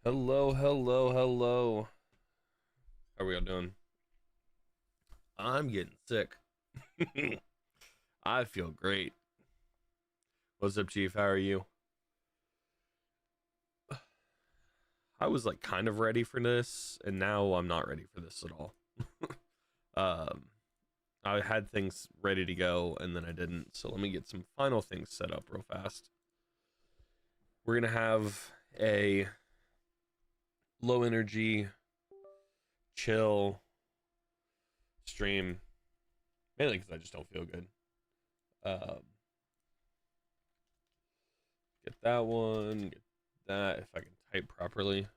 Hello, hello, hello. How are we all doing? I'm getting sick. I feel great. What's up, Chief? How are you? I was like kind of ready for this, and now I'm not ready for this at all. um, I had things ready to go, and then I didn't. So let me get some final things set up real fast. We're gonna have a low energy, chill stream, mainly because I just don't feel good. Um, get that one. Get that if I can type properly.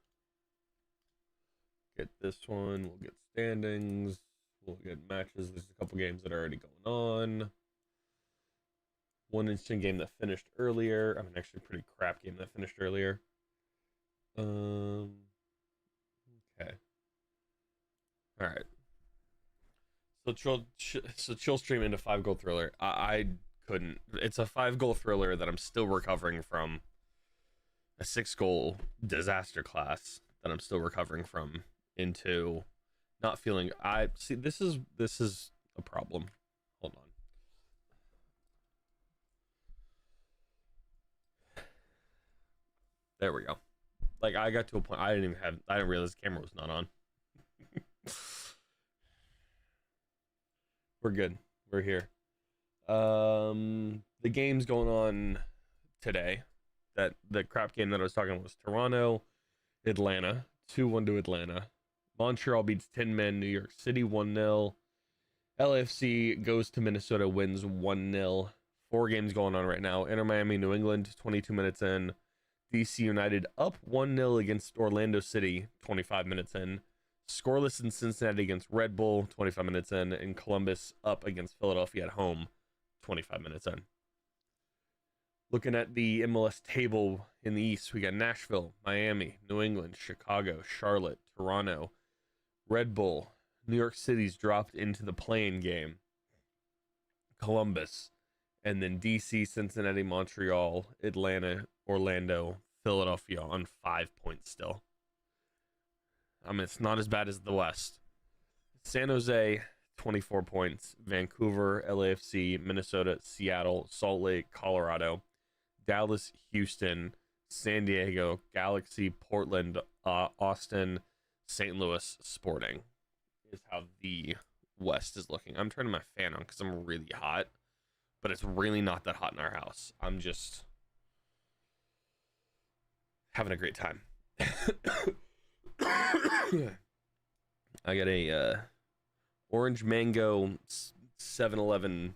Get this one. We'll get standings. We'll get matches. There's a couple games that are already going on. One interesting game that finished earlier. I mean, actually, a pretty crap game that finished earlier. Um. Okay. All right. So chill stream into 5 goal thriller. I couldn't. It's a 5 goal thriller that I'm still recovering from. A 6 goal disaster class that I'm still recovering from into not feeling. I see. This is a problem. Hold on. There we go. Like I got to a point I didn't realize the camera was not on. We're good. We're here. The game's going on today. That the crap game that I was talking about was Toronto, Atlanta, 2-1 to Atlanta. Montreal beats 10 men, New York City 1-0. LAFC goes to Minnesota, wins 1-0. 4 games going on right now. Inter Miami, New England, 22 minutes in. DC United up 1-0 against Orlando City, 25 minutes in. Scoreless in Cincinnati against Red Bull, 25 minutes in. And Columbus up against Philadelphia at home, 25 minutes in. Looking at the MLS table in the East, we got Nashville, Miami, New England, Chicago, Charlotte, Toronto, Red Bull. New York City's dropped into the play-in game. Columbus, and then DC, Cincinnati, Montreal, Atlanta, Orlando, Philadelphia on 5 points still. I mean, it's not as bad as the West. San Jose, 24 points. Vancouver, LAFC, Minnesota, Seattle, Salt Lake, Colorado, Dallas, Houston, San Diego, Galaxy, Portland, Austin, St. Louis, Sporting is how the West is looking. I'm turning my fan on because I'm really hot, but it's really not that hot in our house. I'm just having a great time. I got a orange mango 7-Eleven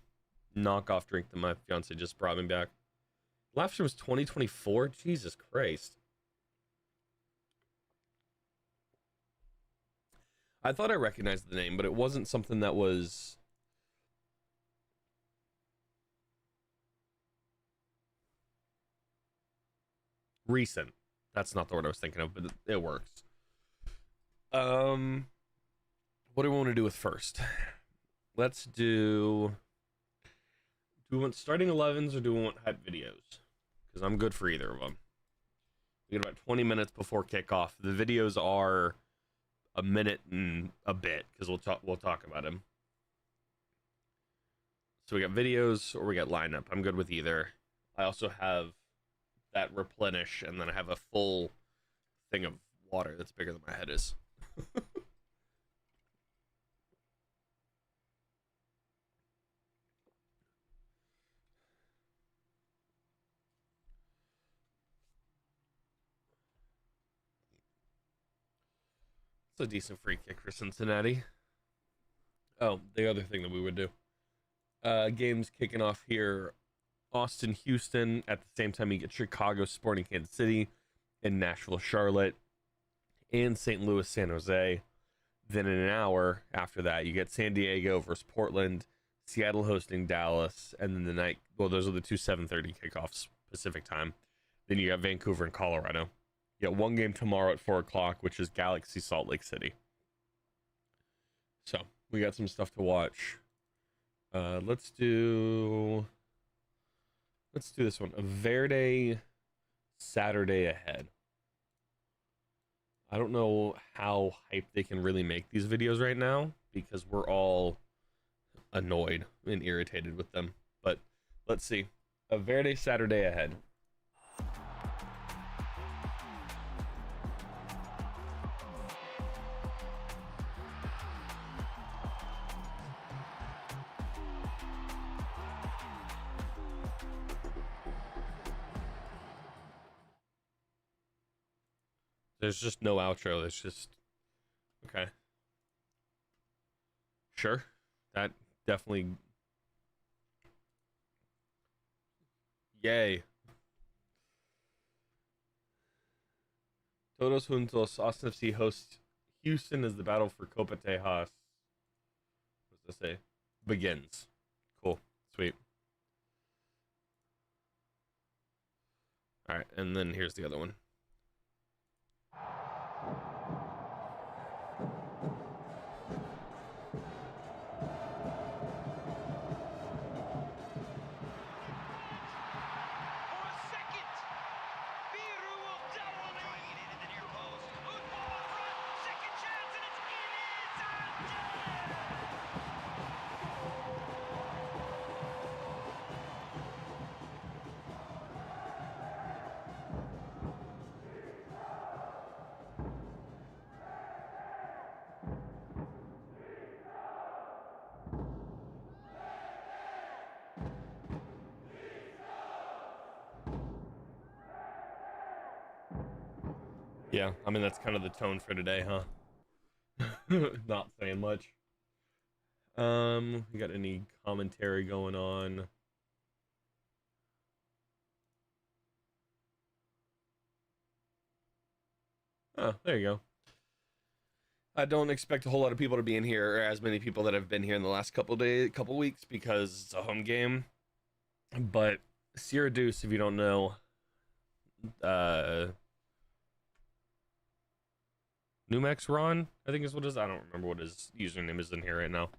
knockoff drink that my fiance just brought me back. Last year was 2024. Jesus Christ. I thought I recognized the name, but it wasn't something that was recent. That's not the word I was thinking of, but it works. What do we want to do with first? Let's do. Do we want starting 11s or do we want hype videos? Because I'm good for either of them. We got about 20 minutes before kickoff. The videos are a minute and a bit because we'll talk about them. So we got videos or we got lineup. I'm good with either. I also have that replenish, and then I have a full thing of water that's bigger than my head is. It's a decent free kick for Cincinnati. Oh, the other thing that we would do. Games kicking off here. Austin, Houston. At the same time, you get Chicago, Sporting Kansas City, and Nashville, Charlotte, and St. Louis, San Jose. Then in an hour after that, you get San Diego versus Portland, Seattle hosting Dallas, and then the night. Well, those are the two 7:30 kickoffs Pacific time. Then you got Vancouver and Colorado. You got one game tomorrow at 4 o'clock, which is Galaxy Salt Lake City. So we got some stuff to watch. Let's do this one. A Verde Saturday ahead. I don't know how hyped they can really make these videos right now because we're all annoyed and irritated with them. But let's see. A Verde Saturday ahead. There's just no outro. It's just okay. Sure. That definitely yay. Todos Juntos Austin FC hosts Houston as the battle for Copa Tejas. What does this say? Begins. Cool. Sweet. All right, and then here's the other one. Yeah, I mean that's kind of the tone for today, huh? Not saying much. You got any commentary going on? Oh, there you go. I don't expect a whole lot of people to be in here, or as many people that have been here in the last couple weeks, because it's a home game. But Sierra Deuce, if you don't know, Numex Ron, I think is what it is. I don't remember what his username is in here right now.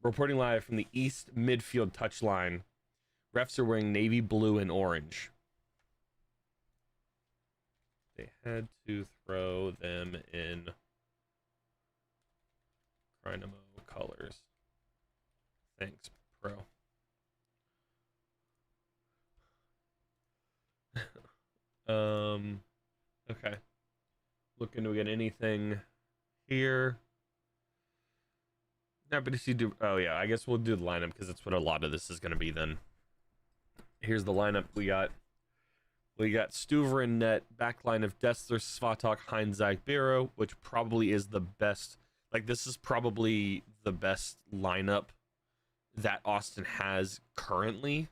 Reporting live from the East midfield touchline. Refs are wearing navy blue and orange. They had to throw them in Dynamo colors. Thanks, pro. Okay. Looking to get anything here. Happy to see. Oh yeah, I guess we'll do the lineup because that's what a lot of this is going to be. Then here's the lineup we got. We got Stuver in net, backline of Dessler, Svatok, Heinzag, Biro, which probably is the best. Like, this is probably the best lineup that Austin has currently.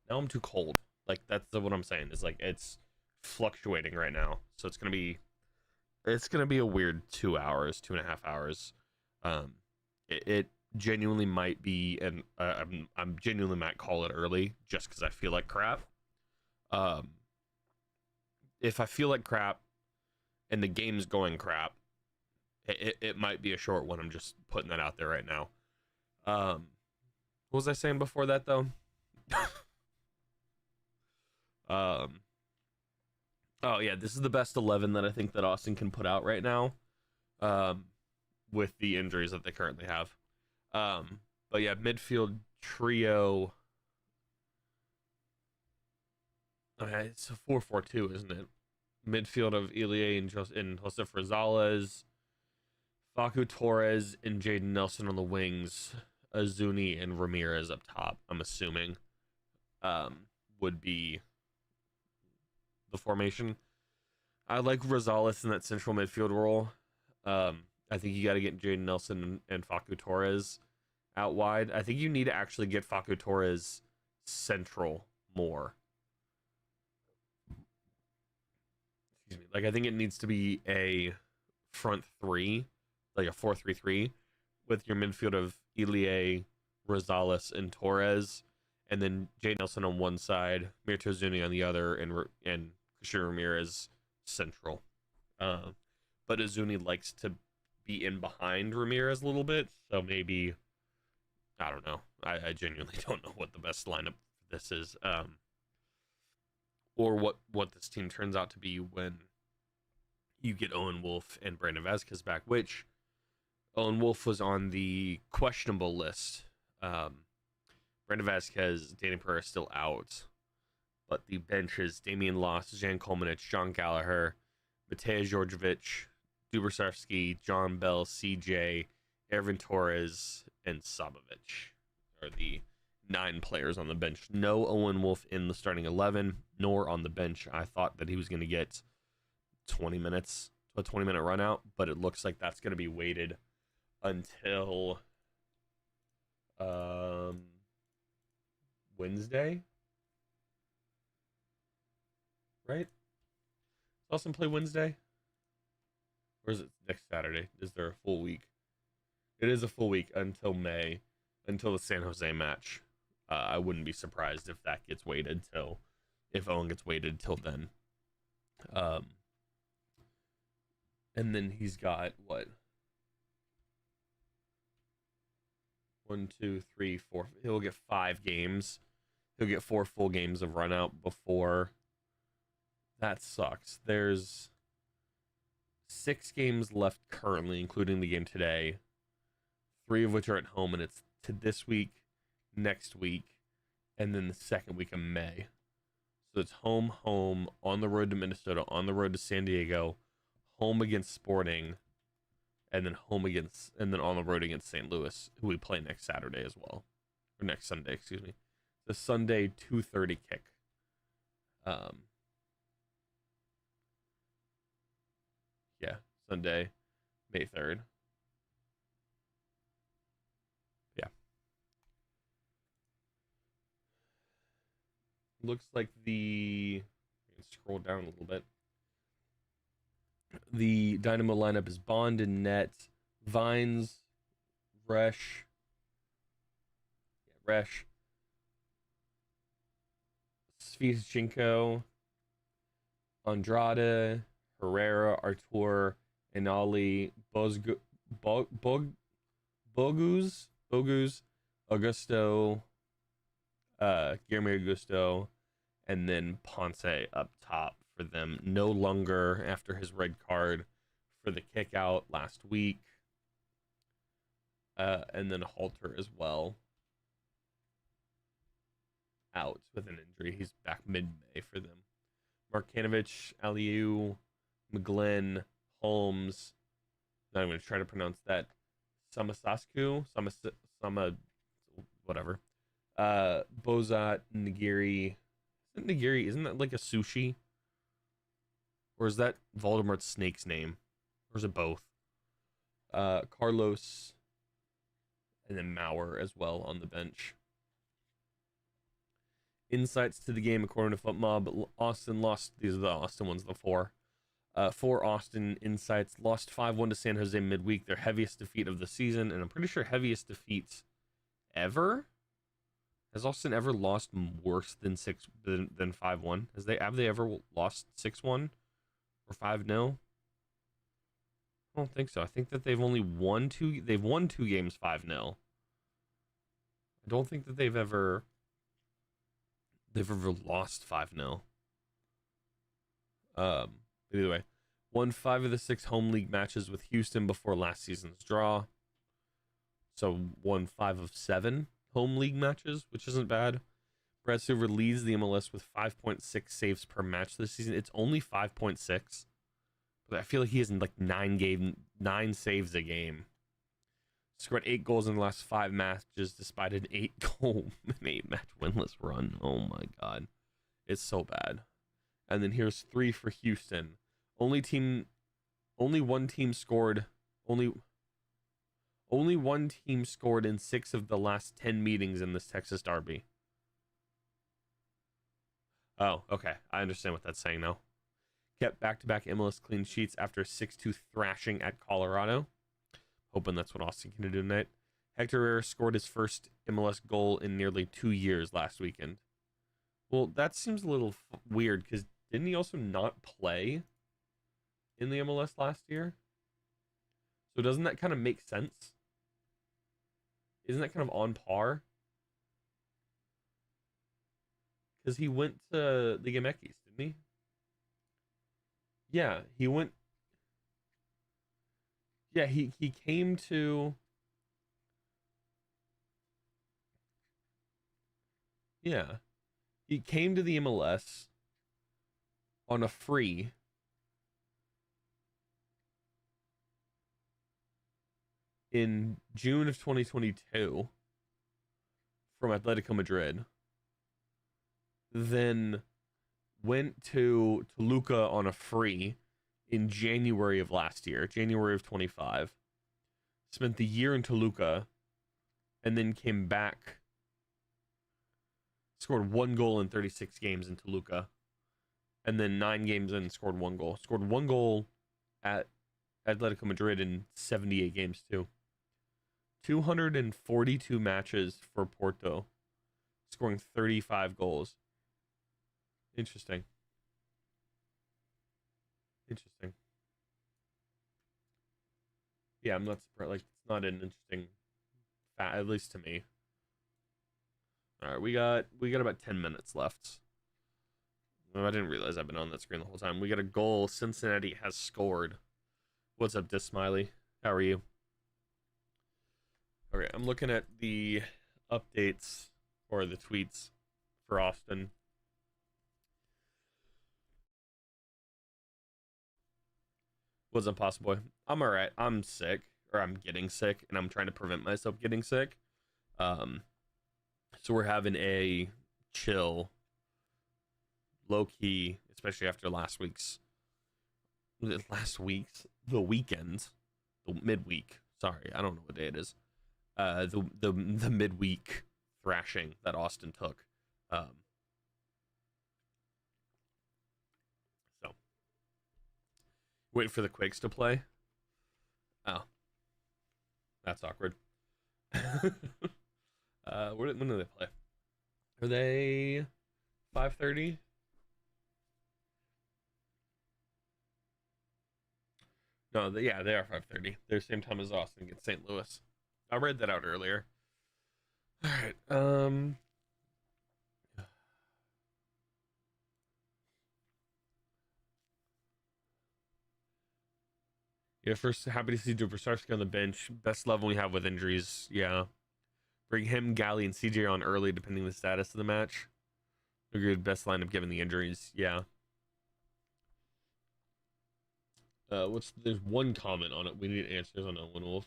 Now I'm too cold. Like, that's what I'm saying. Is like, it's fluctuating right now. So it's going to be a weird 2 hours, 2.5 hours. It genuinely might be, and I'm genuinely might call it early just because I feel like crap. If I feel like crap and the game's going crap, it might be a short one. I'm just putting that out there right now. What was I saying before that, though? Oh, yeah, this is the best 11 that I think that Austin can put out right now, with the injuries that they currently have. But yeah, midfield trio. Okay, it's a 4-4-2, isn't it? Midfield of Ilie and Josef Rosales, Facu Torres and Jaden Nelson on the wings, Azuni and Ramirez up top, I'm assuming, would be the formation. I like Rosales in that central midfield role. I think you got to get Jaden Nelson and Facu Torres out wide. I think you need to actually get Facu Torres central more. Excuse me. Like, I think it needs to be a front three, like a 4-3-3, with your midfield of Ilie, Rosales, and Torres, and then Jay Nelson on one side, Mirto Zuni on the other, and Christian Ramirez central. But Azuni likes to be in behind Ramirez a little bit, so maybe, I don't know. I genuinely don't know what the best lineup for this is, or what this team turns out to be when you get Owen Wolff and Brandon Vasquez back, which Owen Wolff was on the questionable list. Brandon Vasquez, Danny Pereira still out, but the bench is Damian Loss, Jan Kolmanich, John Gallagher, Matej Georgievich, Dubrsevsky, John Bell, CJ, Ervin Torres, and Sabovich are the 9 players on the bench. No Owen Wolff in the starting 11, nor on the bench. I thought that he was going to get 20 minutes, a 20-minute run out, but it looks like that's going to be weighted until Wednesday, right? Austin play Wednesday? Or is it next Saturday? Is there a full week? It is a full week until May, until the San Jose match. I wouldn't be surprised if that gets weighted till, if Owen gets weighted till then. And then he's got what? 1, 2, 3, 4. He'll get 5 games. He'll get 4 full games of run out before. That sucks. There's 6 games left currently, including the game today. 3 of which are at home, and it's to this week, next week, and then the second week of May. So it's home, on the road to Minnesota, on the road to San Diego, home against Sporting, and then on the road against St. Louis, who we play next Saturday as well. Or next Sunday, excuse me. The Sunday 2:30 kick. Yeah, Sunday, May 3rd. Yeah. Looks like scroll down a little bit. The Dynamo lineup is Bond in net, Vines, Resch, Svizhenko, Andrade, Herrera, Artur, Inali, Bogus, Augusto, Guillermo Augusto, and then Ponce up top for them. No longer after his red card for the kick out last week. And then Halter as well. Out with an injury. He's back mid-May for them. Markanovic, Aliu, McGlynn, Holmes. Not even going to try to pronounce that. Samasasku, whatever. Bozat, Nigiri. Isn't that like a sushi? Or is that Voldemort's snake's name? Or is it both? Carlos, and then Maurer as well on the bench. Insights to the game according to FootMob. Austin lost. These are the Austin ones, the 4. 4 Austin insights. Lost 5-1 to San Jose midweek. Their heaviest defeat of the season. And I'm pretty sure heaviest defeats ever. Has Austin ever lost worse than 5-1? Have they ever lost 6-1 or 5-0? I don't think so. I think that they've only won 2. They've won 2 games 5-0. I don't think that they've ever lost 5-0. Either way, won 5 of the 6 home league matches with Houston before last season's draw. So won 5 of 7 home league matches, which isn't bad. Brad Silver leads the MLS with 5.6 saves per match this season. It's only 5.6, but I feel like he has like 9 saves a game. Scored 8 goals in the last 5 matches, despite an 8-match winless run. Oh my god, it's so bad. And then here's 3 for Houston. Only one team scored in 6 of the last 10 meetings in this Texas derby. Oh, okay. I understand what that's saying now. Kept back-to-back MLS clean sheets after a 6-2 thrashing at Colorado. Hoping that's what Austin can do tonight. Hector Herrera scored his first MLS goal in nearly 2 years last weekend. Well, that seems a little weird, because didn't he also not play in the MLS last year? So doesn't that kind of make sense? Isn't that kind of on par? Because he went to the Gamekis, didn't he? Yeah, he went Yeah, he came to, yeah, he came to the MLS on a free in June of 2022 from Atletico Madrid, then went to Toluca on a free in January of last year, January of 25. Spent the year in Toluca and then came back, scored 1 goal in 36 games in Toluca, and then 9 games in scored 1 goal. Scored 1 goal at Atletico Madrid in 78 games too. 242 matches for Porto, scoring 35 goals. Interesting. Interesting. Yeah, I'm not surprised. Like, it's not an interesting fact, at least to me. All right, we got about 10 minutes left. Oh, I didn't realize I've been on that screen the whole time. We got a goal. Cincinnati has scored. What's up, Dis Smiley? How are you? Okay, I'm looking at the updates or the tweets for Austin. What's up, Possible Boy? I'm all right. I'm sick, or I'm getting sick, and I'm trying to prevent myself getting sick. Um, so we're having a chill, low key, especially after the weekend, the midweek. Sorry, I don't know what day it is. The midweek thrashing that Austin took. So wait for the Quakes to play. Oh, that's awkward. When do they play? Are they 5:30? No, yeah, they are 5:30. They're same time as Austin against St. Louis. I read that out earlier. All right. Yeah, first happy to see Dubrsarski on the bench. Best level we have with injuries. Yeah. Bring him, Galley, and CJ on early, depending on the status of the match. Agreed. Best lineup given the injuries. Yeah. There's one comment on it. We need answers on Owen Wolff.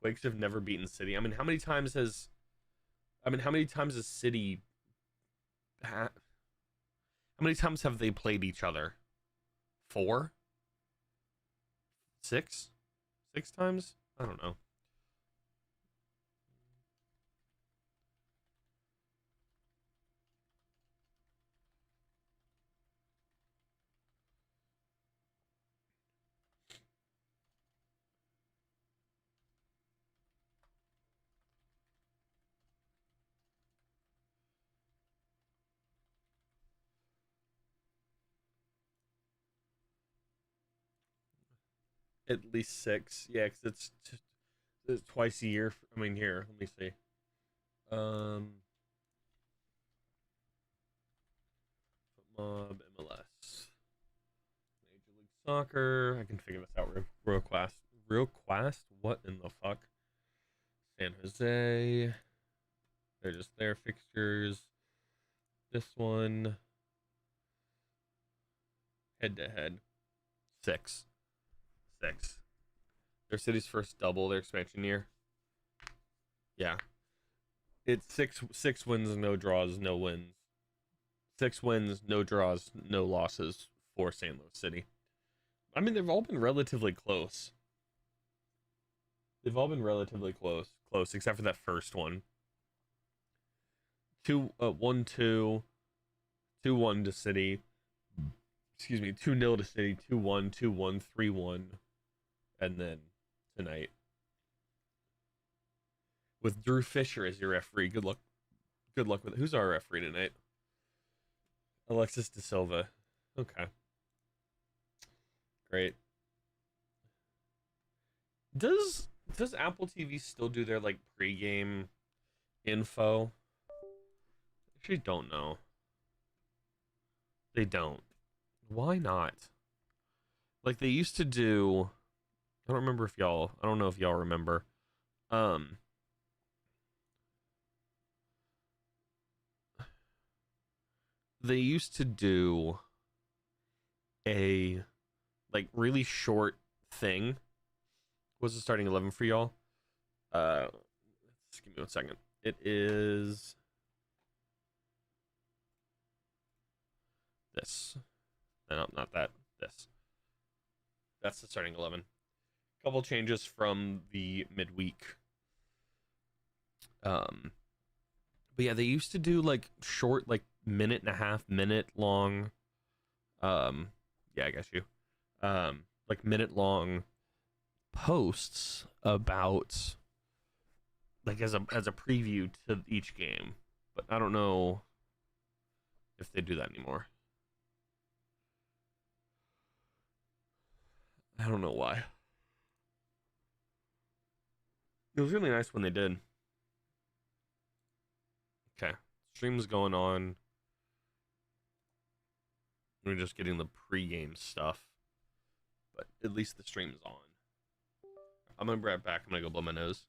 Quakes have never beaten City. How many times has City how many times have they played each other? 4? 6? 6 times? I don't know. At least 6. Yeah, because it's twice a year. I mean, here, let me see. Um, Mob MLS, Major League Soccer. I can figure this out real fast. Real fast? What in the fuck? San Jose. They're just their fixtures. This one, head to head, 6, 6. Their city's first double. Their expansion year. Yeah, it's six wins, no draws, no wins. 6 wins, no draws, no losses for St. Louis City. I mean, they've all been relatively close. They've all been relatively close except for that first one. 1-2, 2-1 to City. Excuse me, 2-0 to City, 2-1, 2-1, 3-1, and then tonight with Drew Fisher as your referee. Good luck. Good luck with it. Who's our referee tonight? Alexis De Silva. Okay, great. Does Apple TV still do their like pregame info. Actually, don't know. They don't. Why not? Like they used to do. I don't remember if y'all. I don't know if y'all remember. Um, they used to do a like really short thing. What's the starting 11 for y'all? Just give me 1 second. It is this. No, not that. This. That's the starting 11. Couple changes from the midweek. Um, but yeah, they used to do like short, like minute and a half, minute long. Um, yeah, I guess you. Like minute long posts about like as a preview to each game. But I don't know if they do that anymore. I don't know why. It was really nice when they did. Okay, stream's going on. We're just getting the pre-game stuff, but at least the stream's on. I'm gonna be right back. I'm gonna go blow my nose.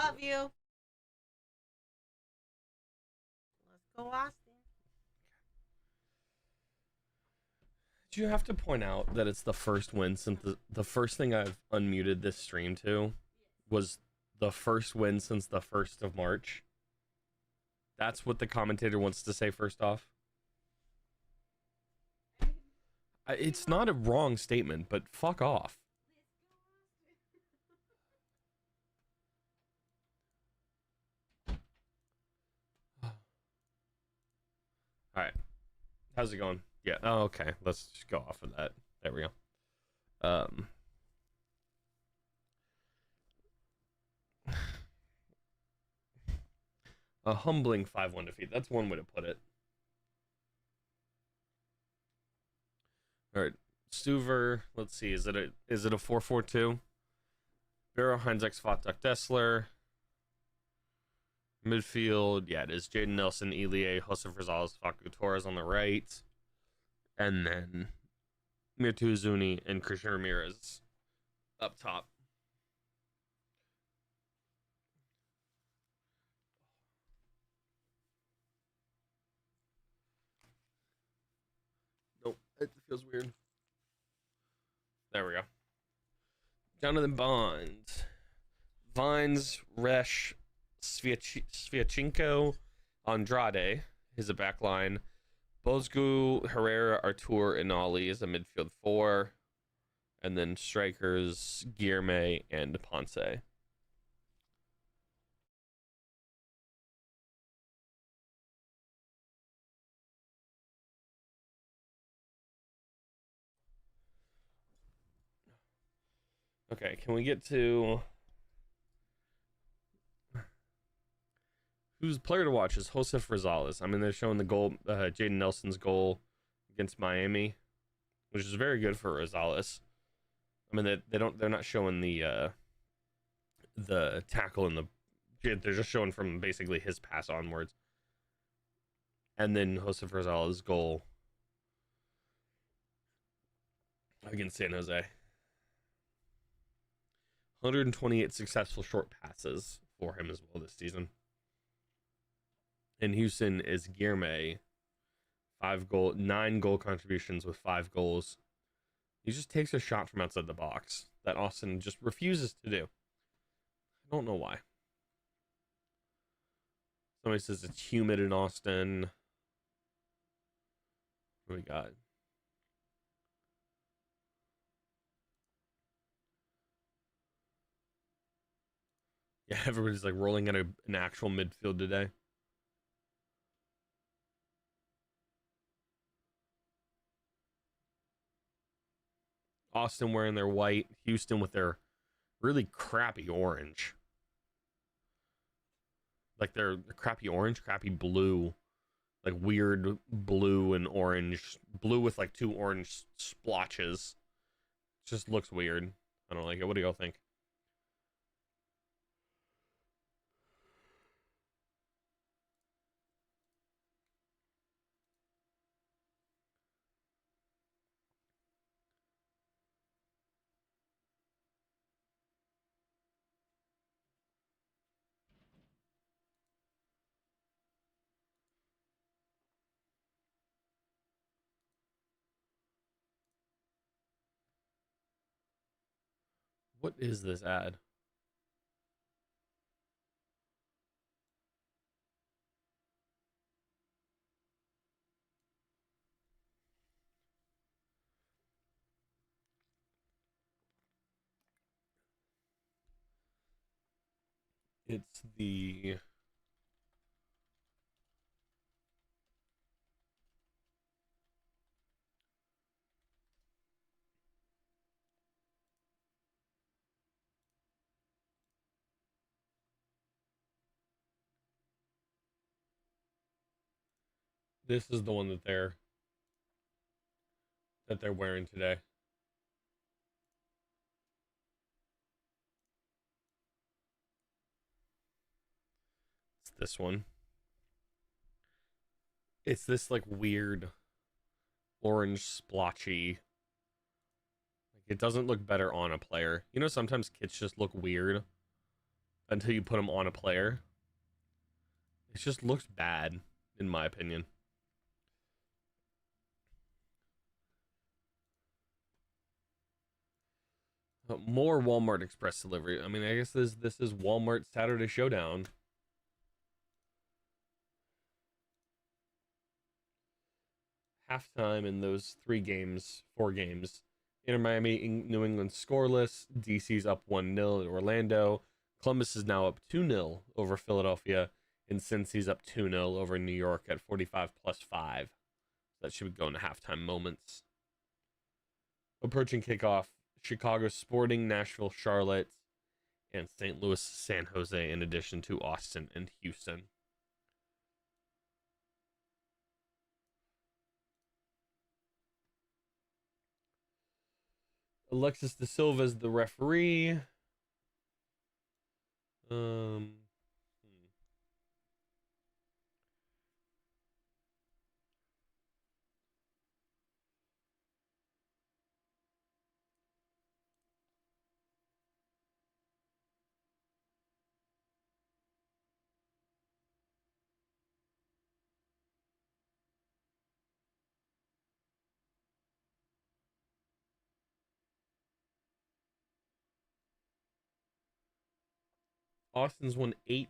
Love you. Let's go, Austin. Do you have to point out that it's the first win since the first thing I've unmuted this stream to was the first win since the 1st of March? That's what the commentator wants to say first off. It's not a wrong statement, but fuck off. All right. How's it going? Yeah. Oh, okay. Let's just go off of that. There we go. A humbling 5-1 defeat. That's one way to put it. All right. Stuver. Let's see. Is it a 4-4-2? Barrow, Heinzex, Fotuk, Dessler. Midfield, yeah, it is Jaden Nelson, Elie, Josef Rosales, Facu Torres on the right. And then Mirtu Zuni and Christian Ramirez up top. Nope, it feels weird. There we go. Jonathan Bond. Vines, Resch, Sviachenko, Andrade is a back line. Bozgu, Herrera, Artur, and Ali is a midfield 4. And then strikers, Guilherme and Ponce. Okay, can we get to who's player to watch? Is Josef Rosales. I mean, they're showing the goal, Jaden Nelson's goal against Miami, which is very good for Rosales. I mean, they're not showing the tackle in the. They're just showing from basically his pass onwards, and then Josef Rosales' goal against San Jose. 128 successful short passes for him as well this season. In Houston is Guilherme, 9 goal contributions with 5 goals. He just takes a shot from outside the box that Austin just refuses to do. I don't know why. Somebody says it's humid in Austin. What do we got? Yeah, everybody's like rolling in an actual midfield today. Austin wearing their white, Houston with their really crappy orange. Like their crappy orange, crappy blue, like weird blue and orange, blue with like 2 orange splotches. Just looks weird. I don't like it. What do y'all think? What is this ad? It's the this is the one that they're wearing today. It's this one. It's this like weird orange splotchy. Like it doesn't look better on a player. You know, sometimes kits just look weird. until you put them on a player. It just looks bad, in my opinion. More Walmart Express delivery. I mean, I guess this is Walmart Saturday Showdown. Halftime in those 4 games. Inter Miami, New England scoreless. DC's up 1-0 at Orlando. Columbus is now up 2-0 over Philadelphia. And Cincy's up 2-0 over New York at 45+5. That should go into halftime moments. Approaching kickoff, Chicago Sporting, Nashville, Charlotte, and St. Louis, San Jose, in addition to Austin and Houston. Alexis De Silva is the referee. Austin's won 8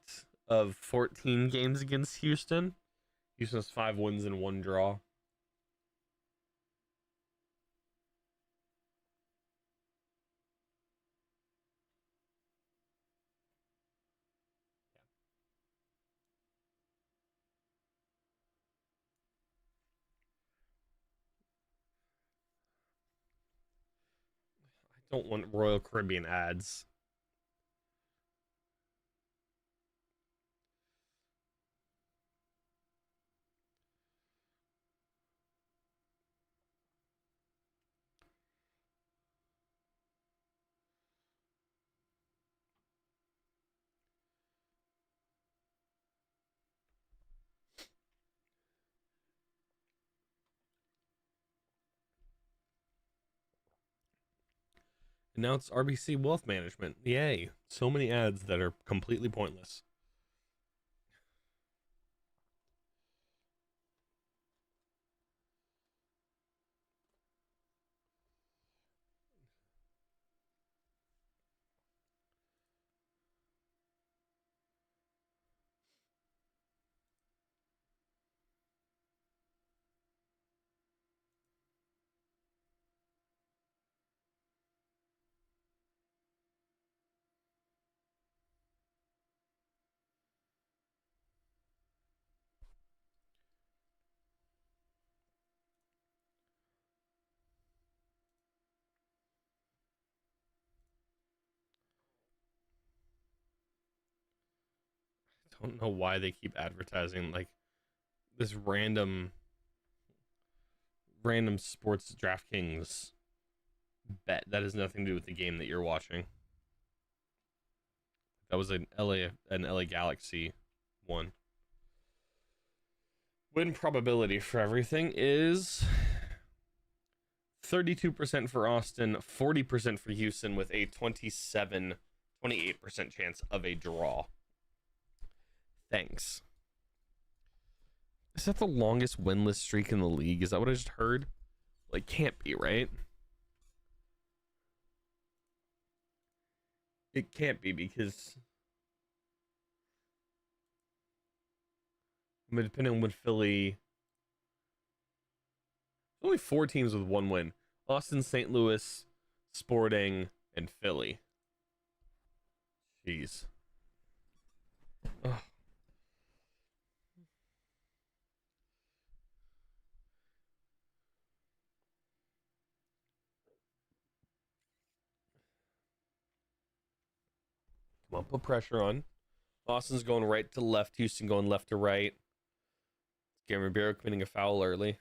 of 14 games against Houston. Houston has 5 wins and 1 draw. I don't want Royal Caribbean ads. And now it's RBC Wealth Management. Yay. So many ads that are completely pointless. I don't know why they keep advertising like this random sports DraftKings bet that has nothing to do with the game that you're watching. That was an LA Galaxy one. Win probability for everything is 32% for Austin, 40% for Houston, with a 28% chance of a draw. Thanks. Is that the longest winless streak in the league? Is that what I just heard? Like, can't be, right? It can't be because, I mean, depending on when Philly, only 4 teams with 1 win: Austin, St. Louis, Sporting, and Philly. Jeez. Ugh. Come on, put pressure on. Austin's going right to left. Houston going left to right. Gary Ribeiro committing a foul early.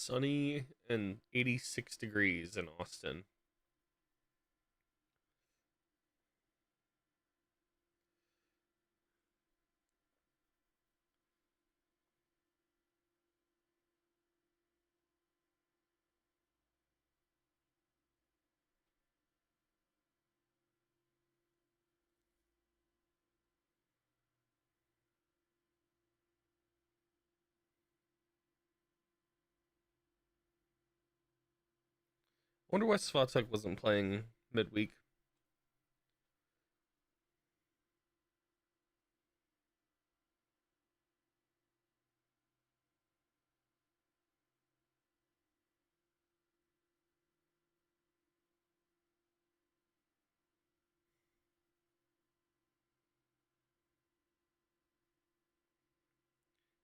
sunny and 86 degrees in Austin. Wonder why Svatek wasn't playing midweek.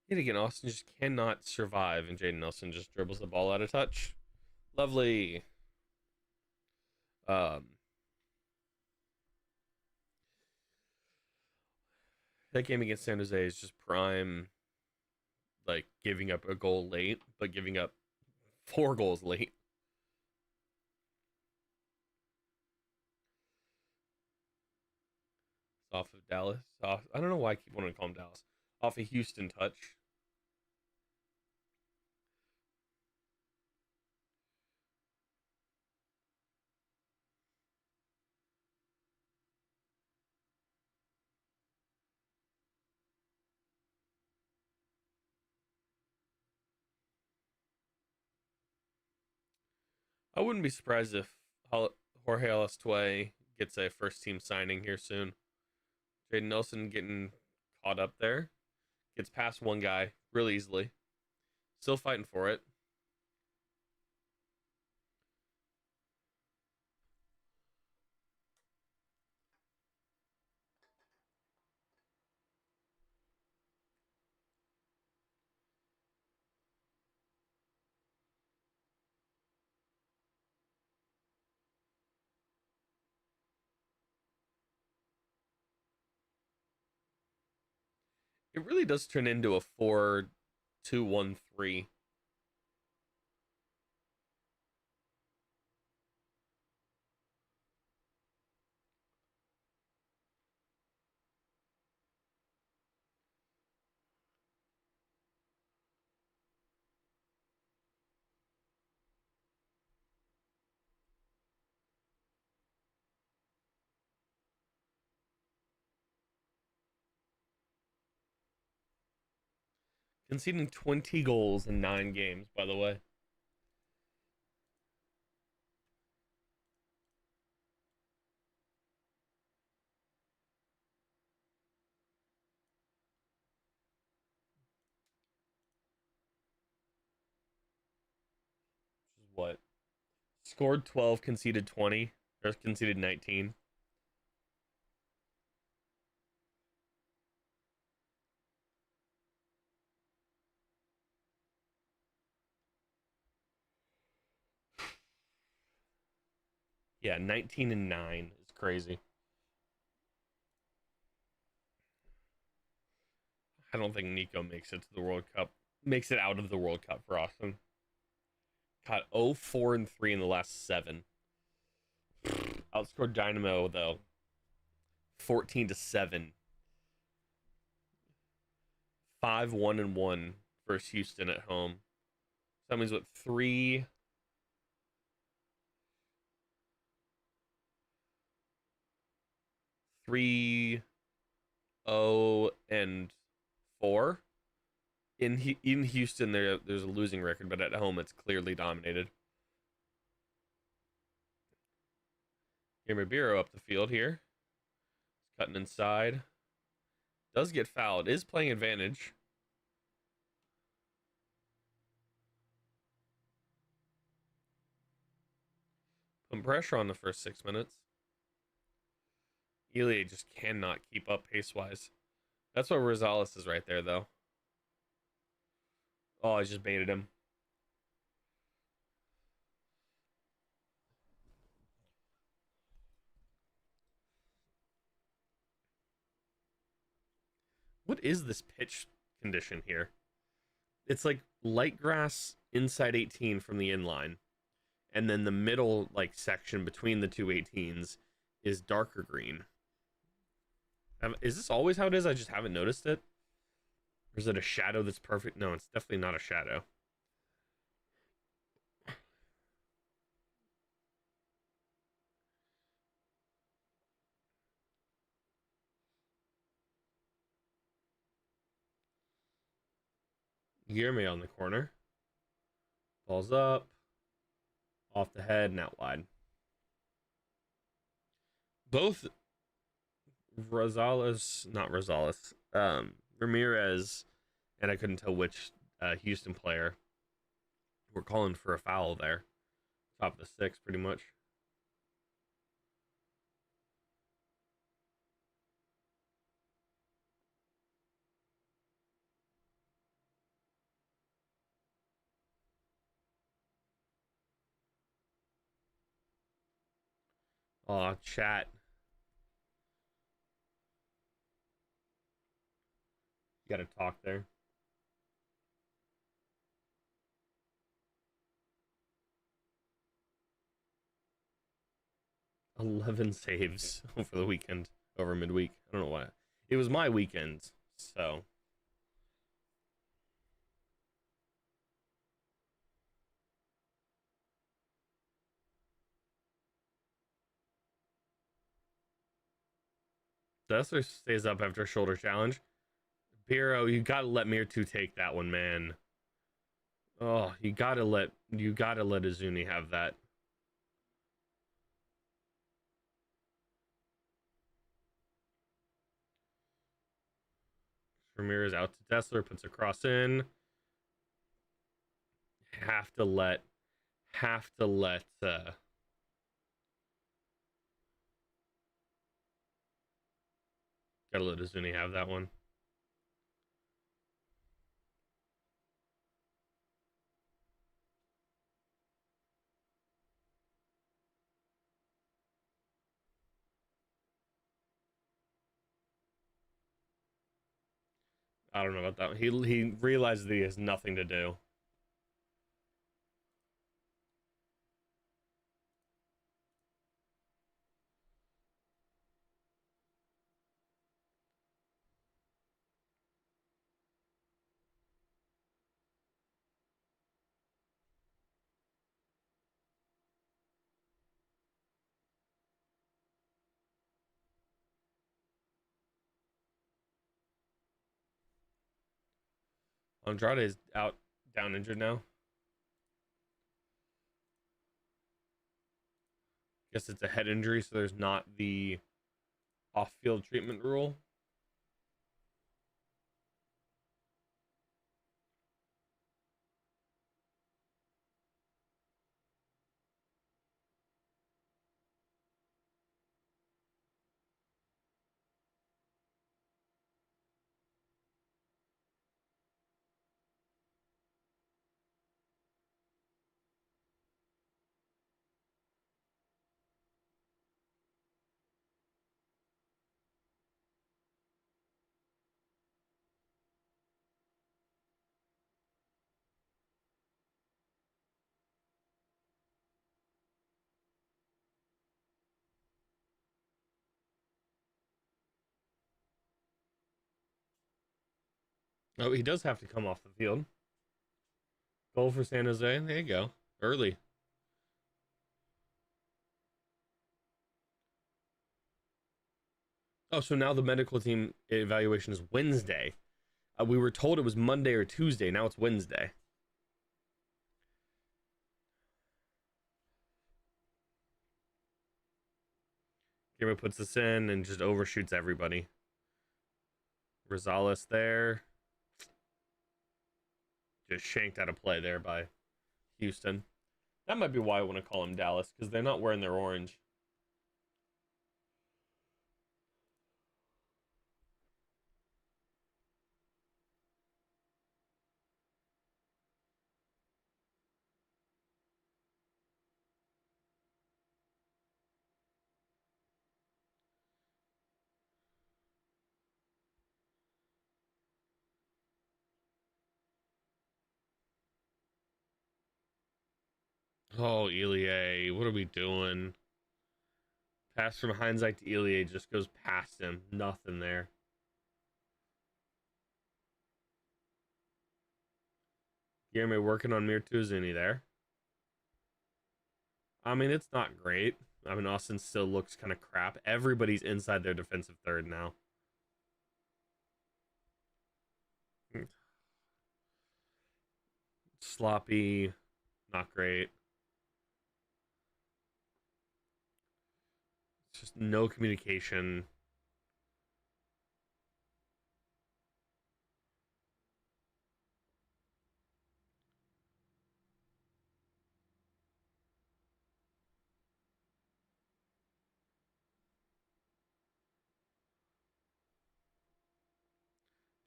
Yet again, Austin just cannot survive, and Jaden Nelson just dribbles the ball out of touch. Lovely. Um, that game against San Jose is just prime, like giving up a goal late, but giving up 4 goals late. It's off of Dallas. I don't know why I keep wanting to call him Dallas. Off a Houston touch. I wouldn't be surprised if Jorge Alastue gets a first team signing here soon. Jaden Nelson getting caught up there. Gets past one guy really easily. Still fighting for it. It really does turn into a 4-2-1-3. Conceding 20 goals in 9 games, by the way. Which is what? Scored 12, conceded 20. Or conceded 19. Yeah, 19 and 9 is crazy. I don't think Nico makes it to the World Cup. Makes it out of the World Cup for Austin. Caught 0-4-3 in the last 7. Outscored Dynamo though 14-7. 5-1-1 versus Houston at home. So that means what 3-0-4 in Houston. There's a losing record, but at home it's clearly dominated. Biro up the field here, cutting inside. Does get fouled. Is playing advantage. Putting pressure on the first 6 minutes. Elia just cannot keep up pace wise. That's what Rosales is right there, though. Oh, I just baited him. What is this pitch condition here? it's like light grass inside 18 from the inline, and then the middle like section between the two 18s is darker green. Is this always how it is? I just haven't noticed it. Or is it a shadow that's perfect? No, it's definitely not a shadow. Guillermo on the corner. Balls up, off the head, and out wide. Both Ramirez, and I couldn't tell which Houston player were calling for a foul there. Top of the six, pretty much. Aw, chat. You gotta talk there. 11 saves over the weekend, over midweek. I don't know why. It was my weekend, so. Dessler stays up after a shoulder challenge. Biro, you gotta let Mir2 take that one, man. Oh, you gotta let Izuni have that. Ramirez out to Dessler, puts a cross in. Have to let gotta let Izuni have that one. I don't know about that. He realizes that he has nothing to do. Andrade is out, down injured now. Guess it's a head injury, so there's not the off-field treatment rule. Oh, he does have to come off the field. Goal for San Jose. There you go. Early. Oh, so now the medical team evaluation is Wednesday. We were told it was Monday or Tuesday. Now it's Wednesday. Guillermo puts this in and just overshoots everybody. Rosales there. Just shanked out of play there by Houston. That might be why I want to call him Dallas, because they're not wearing their orange. Oh, Elie, what are we doing? Pass from hindsight to Elie just goes past him. Nothing there. Guillermo working on Mirtu Zuni there. I mean, it's not great. I mean, Austin still looks kind of crap. Everybody's inside their defensive third now. Sloppy, not great. It's just no communication.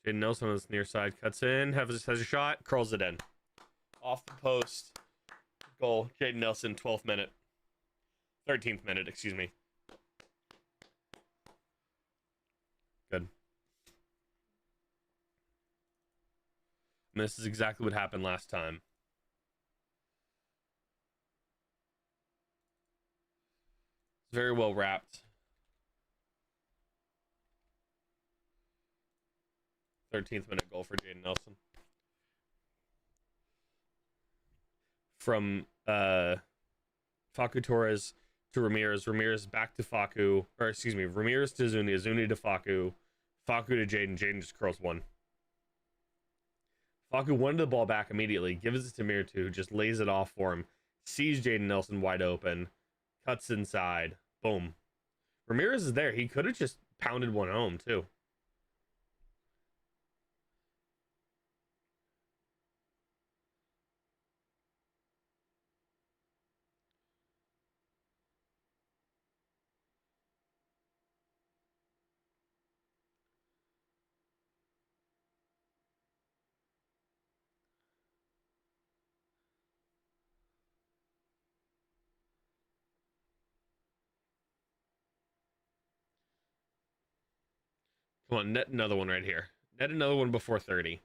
Jaden Nelson on this near side cuts in, has a shot, curls it in. Off the post. Goal. Jaden Nelson, 12th minute. 13th minute, excuse me. Good. And this is exactly what happened last time. It's very well wrapped. 13th minute goal for Jaden Nelson. From Facu Torres to Ramirez. Ramirez back to Facu. Or excuse me, Ramirez to Zuni. Zuni to Facu. Facu to Jaden. Jaden just curls one. Facu wanted the ball back immediately. Gives it to Mirtu, who just lays it off for him. Sees Jaden Nelson wide open. Cuts inside. Boom. Ramirez is there. He could have just pounded one home, too. Come on, net another one right here. Net another one before 30.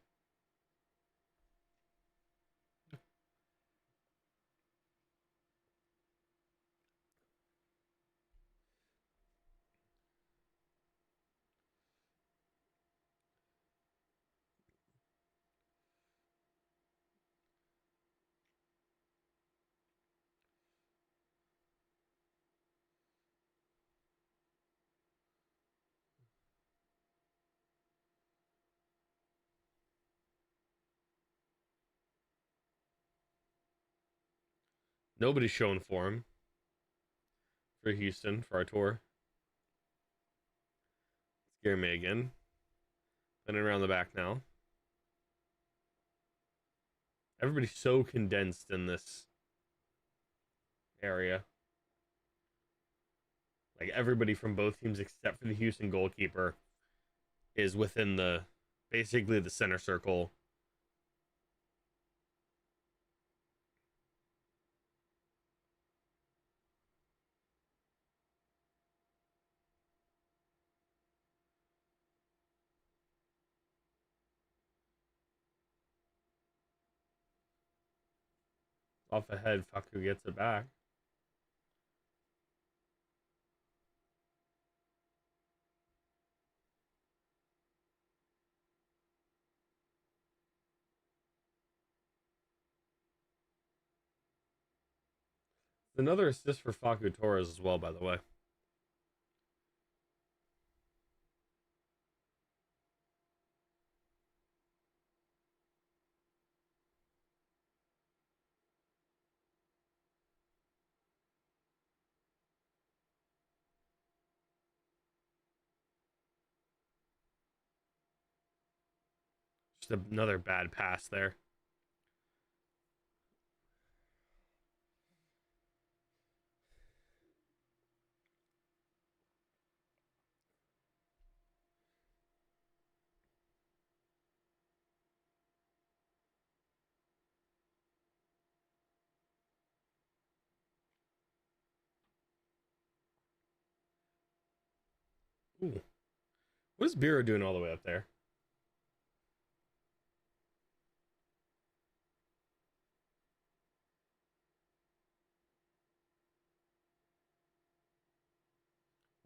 Nobody's showing for him. For Houston, for our tour. Scare me again. Running around the back now. Everybody's so condensed in this area. Like everybody from both teams except for the Houston goalkeeper is within the basically the center circle. Off ahead, Faku gets it back. Another assist for Faku Torres as well, by the way. Just another bad pass there. Ooh. What is Biro doing all the way up there?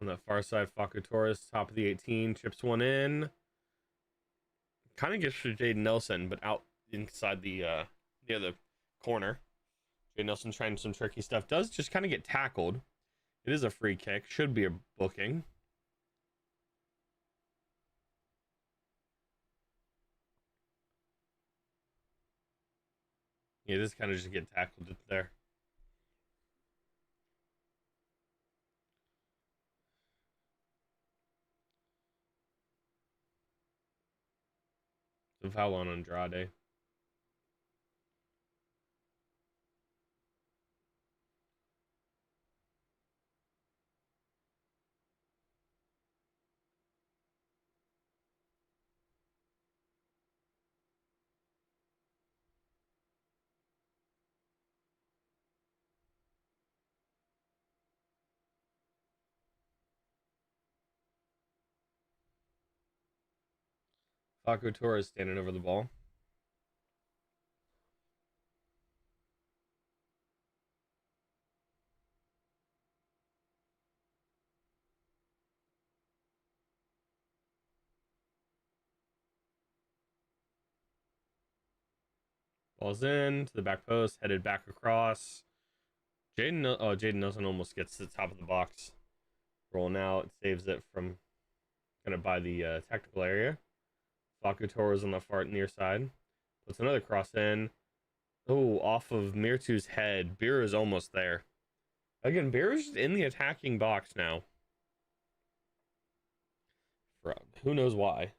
On that far side, Facu Torres, top of the 18, chips one in. Kind of gets to Jaden Nelson, but out inside the near the corner. Jaden Nelson trying some tricky stuff. Does just kind of get tackled. It is a free kick. Should be a booking. Yeah, this kind of just get tackled there. So foul on Andrade. Facu Torres standing over the ball. Ball's in to the back post, headed back across. Jaden Nelson almost gets to the top of the box. Rolling out, saves it from kind of by the tactical area. Facu Torres on the far near side. Puts another cross in. Oh, off of Mirtu's head. Beer is almost there. Again, Beer is in the attacking box now. For who knows why.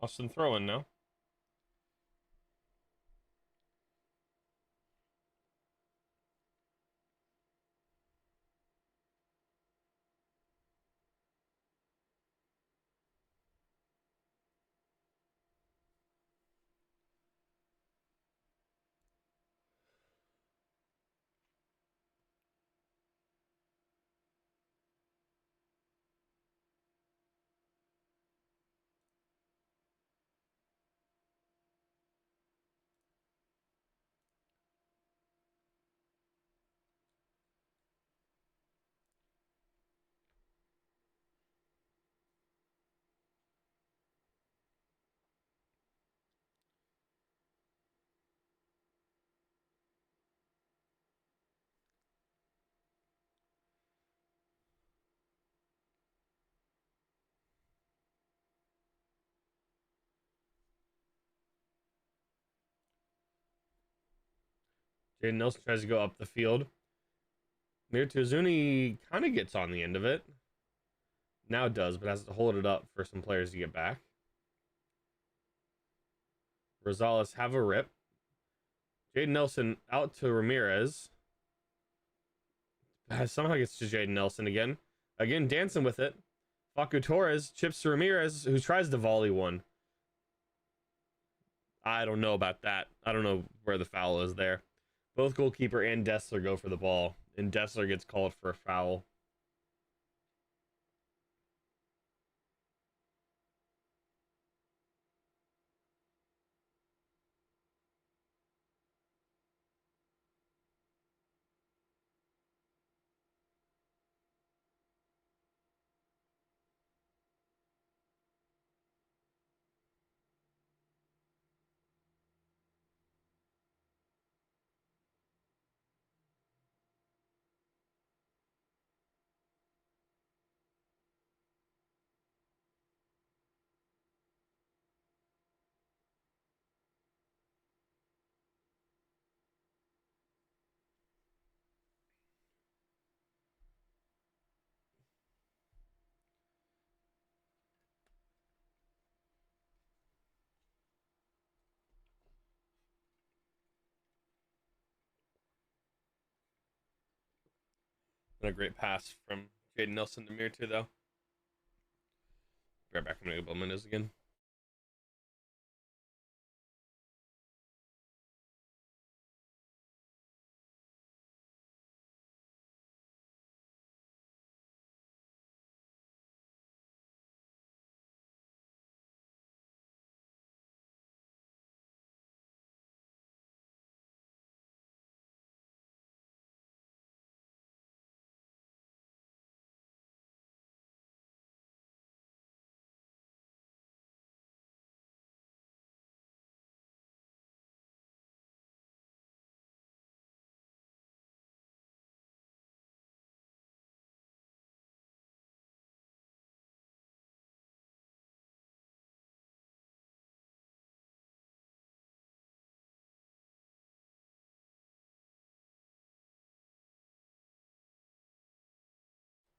Austin throwing now. Jaden Nelson tries to go up the field. Mirtuzuni kind of gets on the end of it. Now does, but has to hold it up for some players to get back. Rosales have a rip. Jaden Nelson out to Ramirez. Somehow gets to Jaden Nelson again. Again, dancing with it. Facu Torres chips to Ramirez, who tries to volley one. I don't know about that. I don't know where the foul is there. Both goalkeeper and Dessler go for the ball, and Dessler gets called for a foul. And a great pass from Jaden Nelson to Mir too, though. Right back from Bowman is again.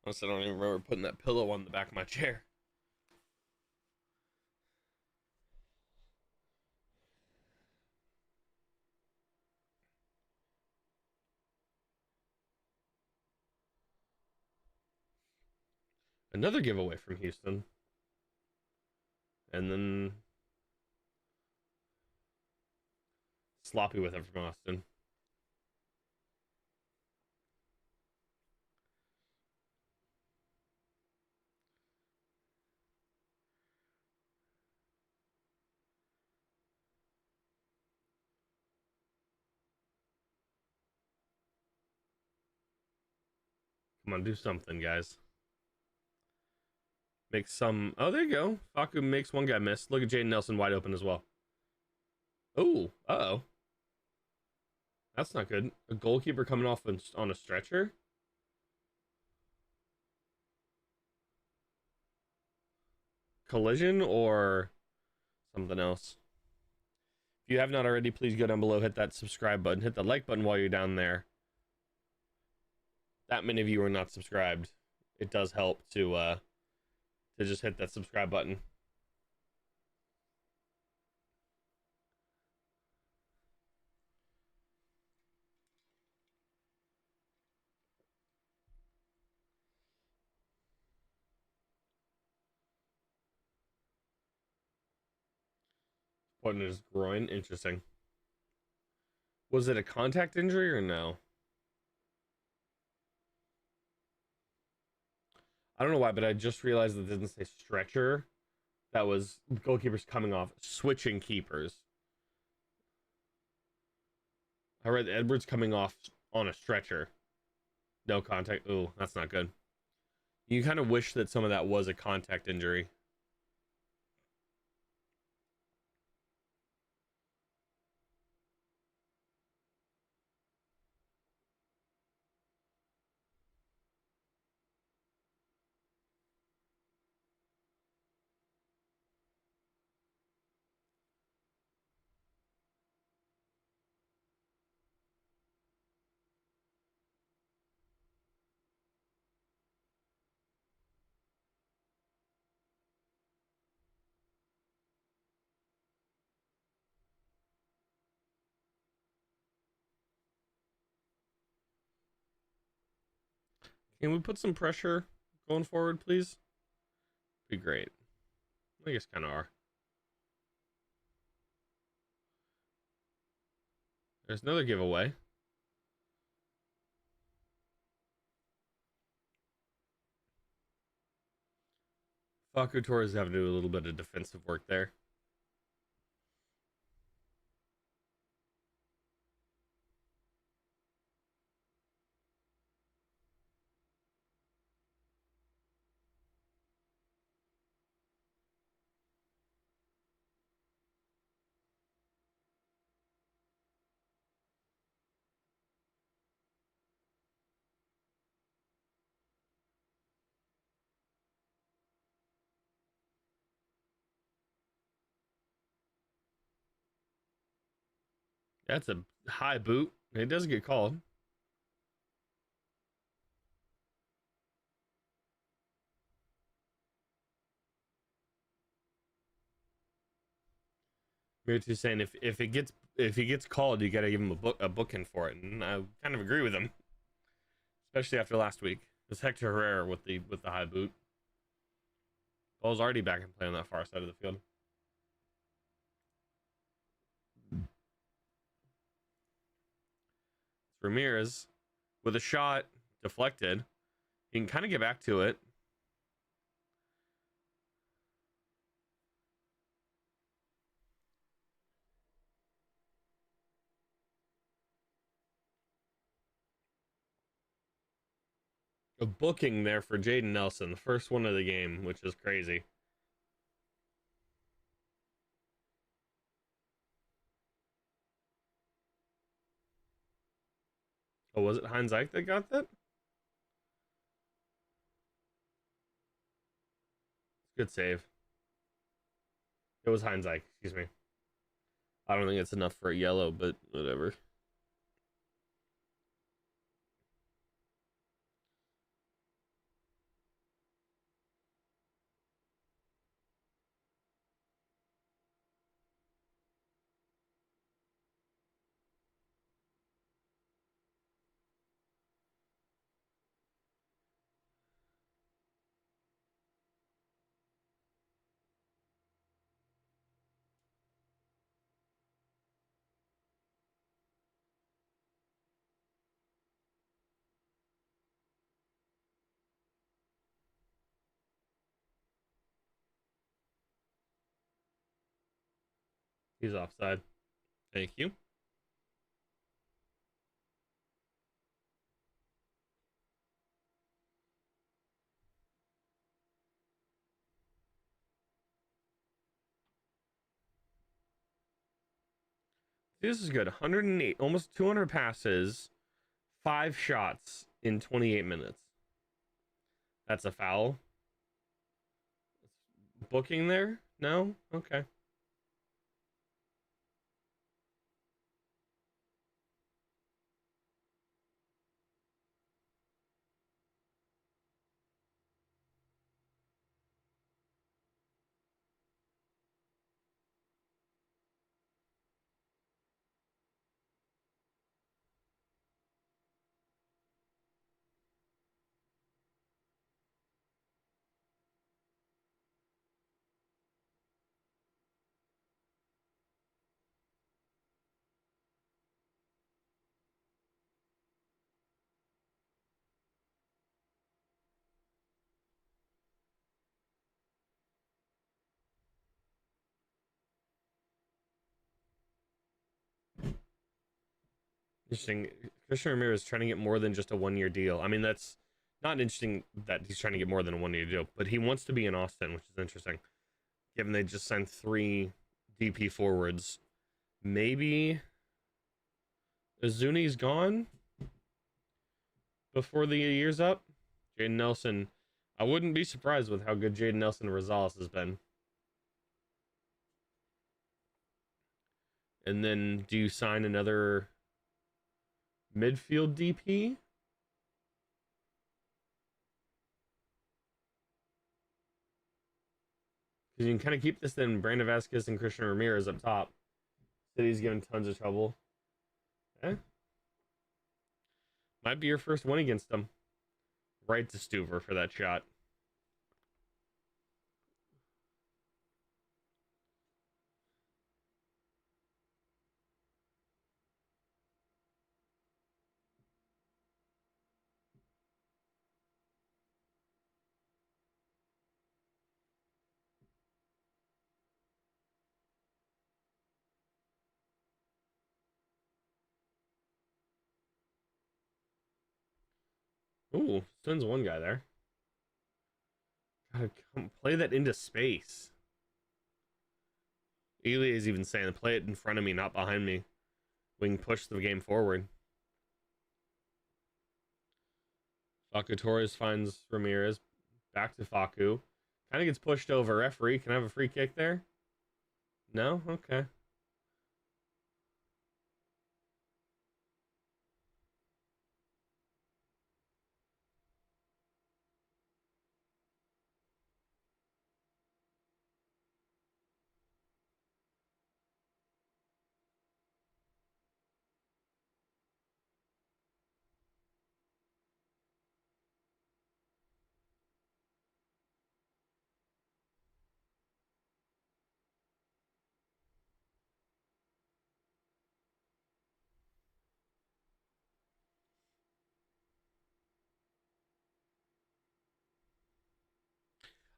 Honestly, I don't even remember putting that pillow on the back of my chair. Another giveaway from Houston. And then sloppy with it from Austin. Come on, do something, guys. Make some. Oh, there you go. Faku makes one guy miss. Look at Jaden Nelson wide open as well. Oh, uh-oh. That's not good. A goalkeeper coming off on a stretcher? Collision or something else? If you have not already, please go down below, hit that subscribe button, hit the like button while you're down there. That many of you are not subscribed. It does help to just hit that subscribe button. What in his groin? Interesting. Was it a contact injury or no? I don't know why, but I just realized that it didn't say stretcher. That was goalkeepers coming off, switching keepers. I read Edwards coming off on a stretcher. No contact. Ooh, that's not good. You kind of wish that some of that was a contact injury. Can we put some pressure going forward, please? Be great. I guess kind of are. There's another giveaway. Faku Torres having to do a little bit of defensive work there. That's a high boot. It does get called. Mirtu's saying if he gets called, you got to give him a booking for it, and I kind of agree with him. especially after last week. It's Hector Herrera with the high boot. Ball's already back and play on that far side of the field. It's Ramirez with a shot deflected. He can kind of get back to it. A booking there for Jaden Nelson, the first one of the game, which is crazy. Oh, was it Heinz Ike that got that? Good save. It was Heinz Ike, excuse me. I don't think it's enough for a yellow, but whatever. He's offside. Thank you. This is good. 108, almost 200 passes, 5 shots in 28 minutes. That's a foul. Booking there? No? Okay. Interesting. Christian Ramirez is trying to get more than just a 1-year deal. I mean, that's not interesting that he's trying to get more than a 1-year deal, but he wants to be in Austin, which is interesting. Given they just signed 3 DP forwards. Maybe Azuni's gone before the year's up. Jaden Nelson. I wouldn't be surprised with how good Jaden Nelson Rosales has been. And then do you sign another midfield DP? Because you can kind of keep this then Brandon Vasquez and Christian Ramirez up top. City's giving tons of trouble. Eh? Might be your first win against them. Right to Stuver for that shot. Ooh, sends one guy there. Gotta play that into space. Elia is even saying, play it in front of me, not behind me. We can push the game forward. Facu Torres finds Ramirez. Back to Facu. Kind of gets pushed over. Referee, can I have a free kick there? No? Okay.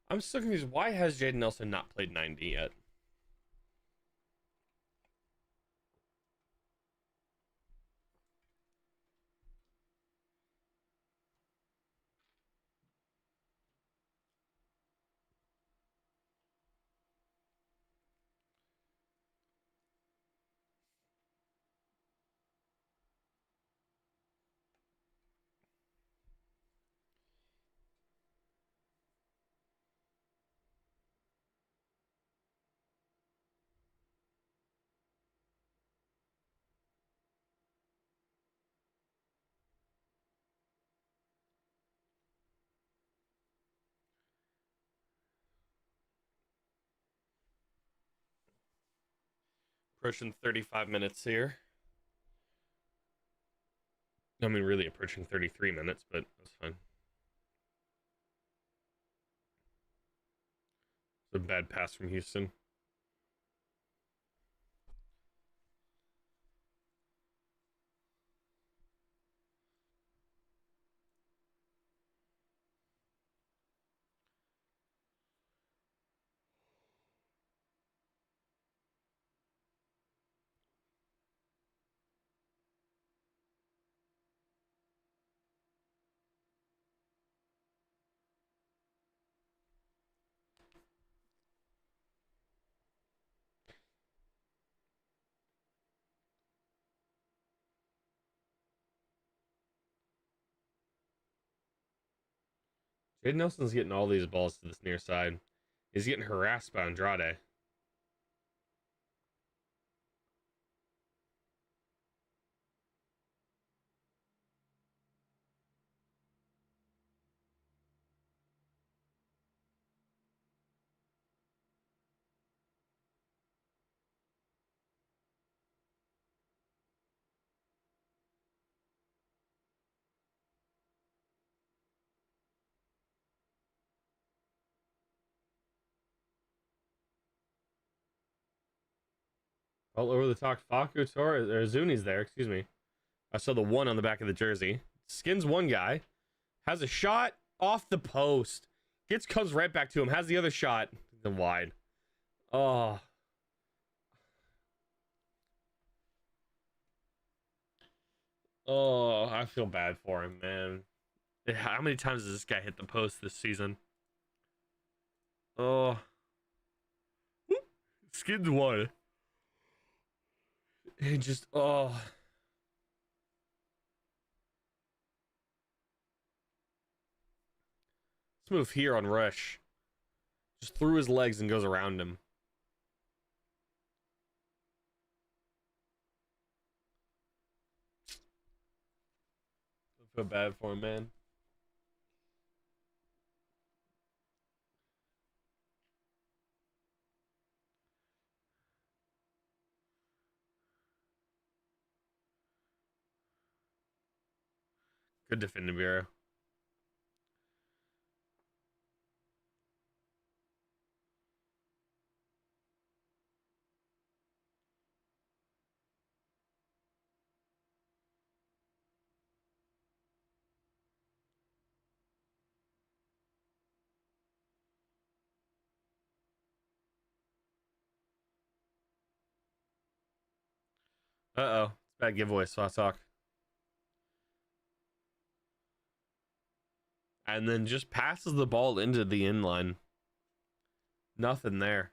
I'm so confused. Why has Jaden Nelson not played 90 yet? Approaching 35 minutes here. I mean, really approaching 33 minutes, but that's fine. It's a bad pass from Houston. Jaden Nelson's getting all these balls to this near side. He's getting harassed by Andrade. All over the talk. Faku Torres, or Zuni's there, excuse me. I saw the one on the back of the jersey. Skins one guy. Has a shot off the post. Comes right back to him. Has the other shot. Then wide. Oh. Oh, I feel bad for him, man. How many times has this guy hit the post this season? Oh. Skins one. It just, oh. Let's move here on Rush. Just through his legs and goes around him. I feel bad for him, man. Good defending, Bureau. Uh-oh. It's bad giveaway, so I talk. And then just passes the ball into the inline. Nothing there.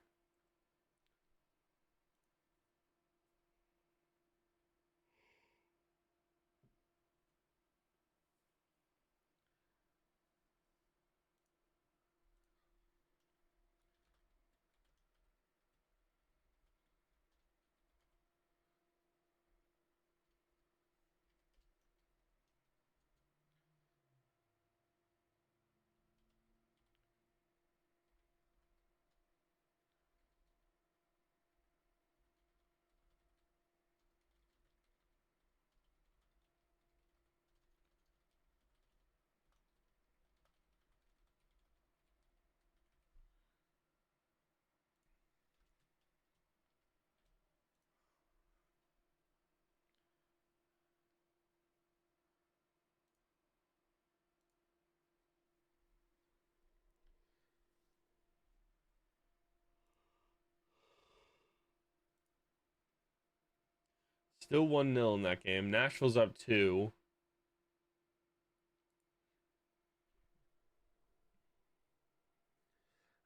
Still 1-0 in that game. Nashville's up 2.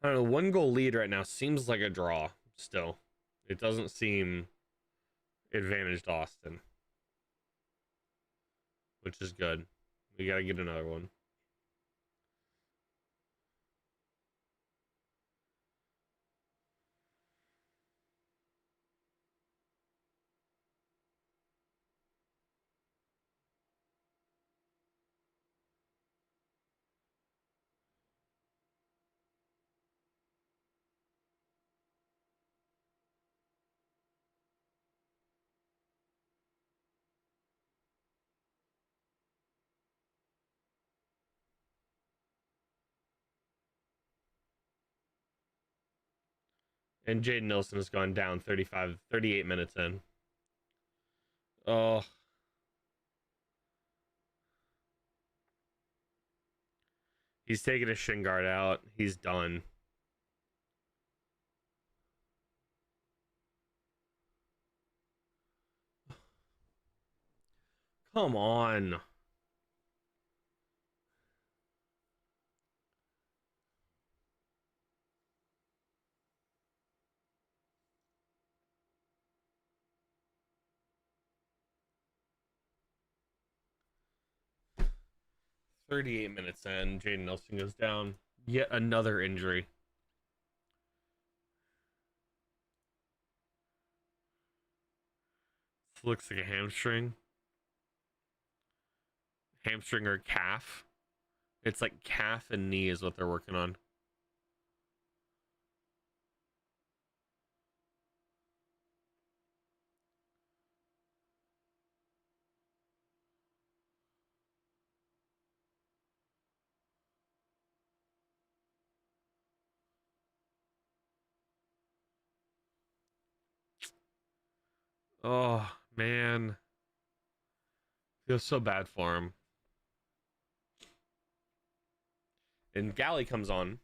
I don't know. 1-goal lead right now seems like a draw still. It doesn't seem advantaged Austin, which is good. We got to get another one. And Jaden Nilsson has gone down 38 minutes in. Oh, he's taking his shin guard out. He's done. Come on. "38 minutes in, Jaden Nelson goes down. Yet another injury. This looks like a hamstring. Hamstring or calf. It's like calf and knee is what they're working on. Oh, man. Feels so bad for him. And Galley comes on.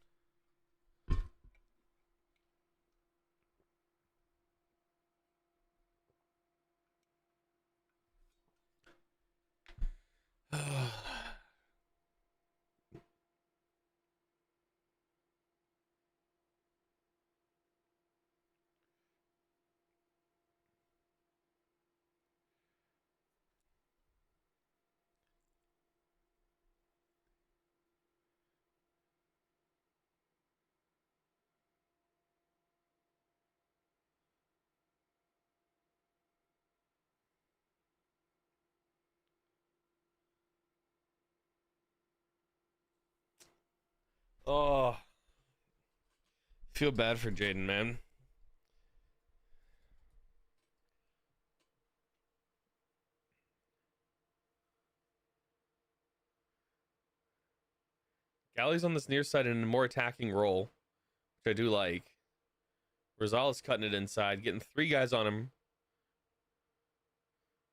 Oh, feel bad for Jaden, man. Galley's on this near side in a more attacking role, which I do like. Rosales cutting it inside, getting 3 guys on him.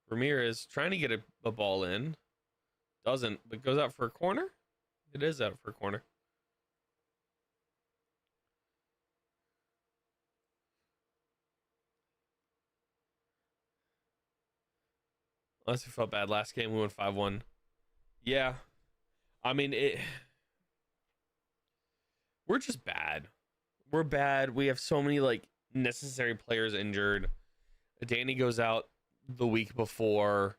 Ramirez trying to get a ball in. Doesn't, but goes out for a corner. It is out for a corner. Honestly, felt bad. Last game, we went 5-1. Yeah. I mean, we're just bad. We're bad. We have so many, like, necessary players injured. Danny goes out the week before.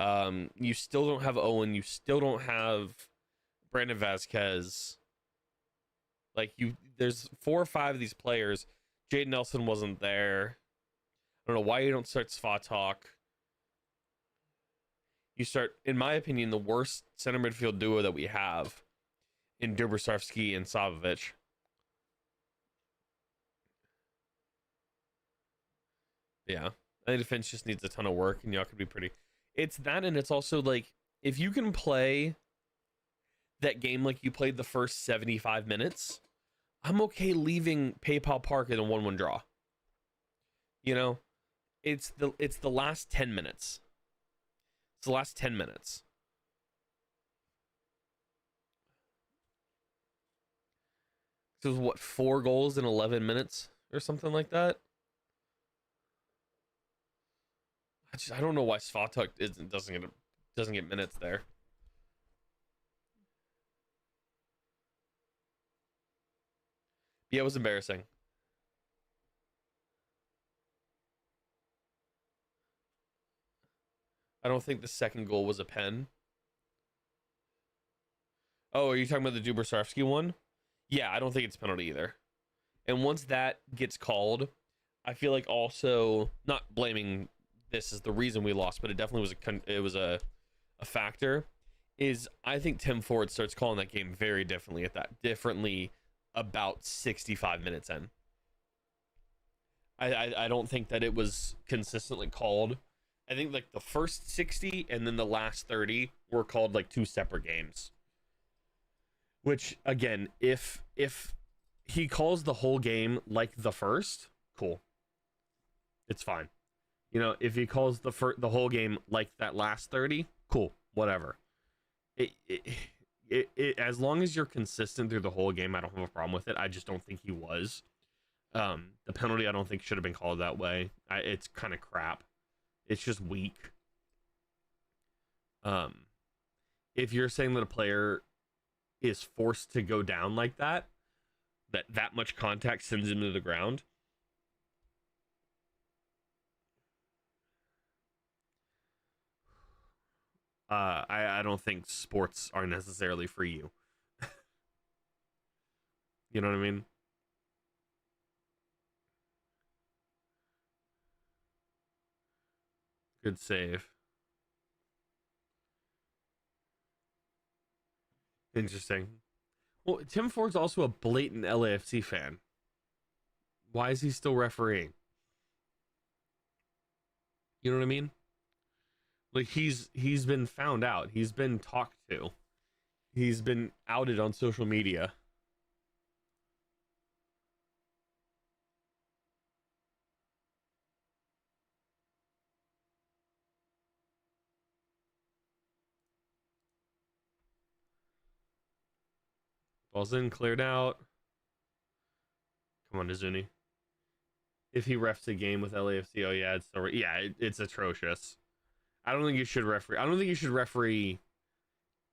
You still don't have Owen. You still don't have Brandon Vasquez. Like, there's 4 or 5 of these players. Jaden Nelson wasn't there. I don't know why you don't start Svatok. You start, in my opinion, the worst center midfield duo that we have in Dubrsarski and Savovic. Yeah. I think defense just needs a ton of work, and y'all could be pretty. It's that, and it's also like, if you can play that game like you played the first 75 minutes, I'm okay leaving PayPal Park in a 1-1 draw. You know? It's the last 10 minutes. It's the last 10 minutes. So it was what, 4 goals in 11 minutes or something like that? I don't know why Svatuk doesn't get minutes there. Yeah, it was embarrassing. I don't think the second goal was a pen. Oh, are you talking about the Dubrsarski one? Yeah, I don't think it's a penalty either. And once that gets called, I feel like also not blaming this is the reason we lost, but it definitely was a factor. Is I think Tim Ford starts calling that game very differently about 65 minutes in. I don't think that it was consistently called. I think like the first 60 and then the last 30 were called like two separate games. Which again, if he calls the whole game like the first, cool. It's fine. You know, if he calls the whole game like that last 30, cool, whatever. As long as you're consistent through the whole game, I don't have a problem with it. I just don't think he was. The penalty I don't think should have been called that way. It's kind of crap. It's just weak. If you're saying that a player is forced to go down like that much contact sends him to the ground, I don't think sports are necessarily for you. You know what I mean? Good save. Interesting. Well, Tim Ford's also a blatant LAFC fan. Why is he still refereeing? You know what I mean? Like he's been found out. He's been talked to. He's been outed on social media. Ball's in, cleared out. Come on, Izuni. If he refs a game with LAFC, oh yeah, it's atrocious. I don't think you should referee. I don't think you should referee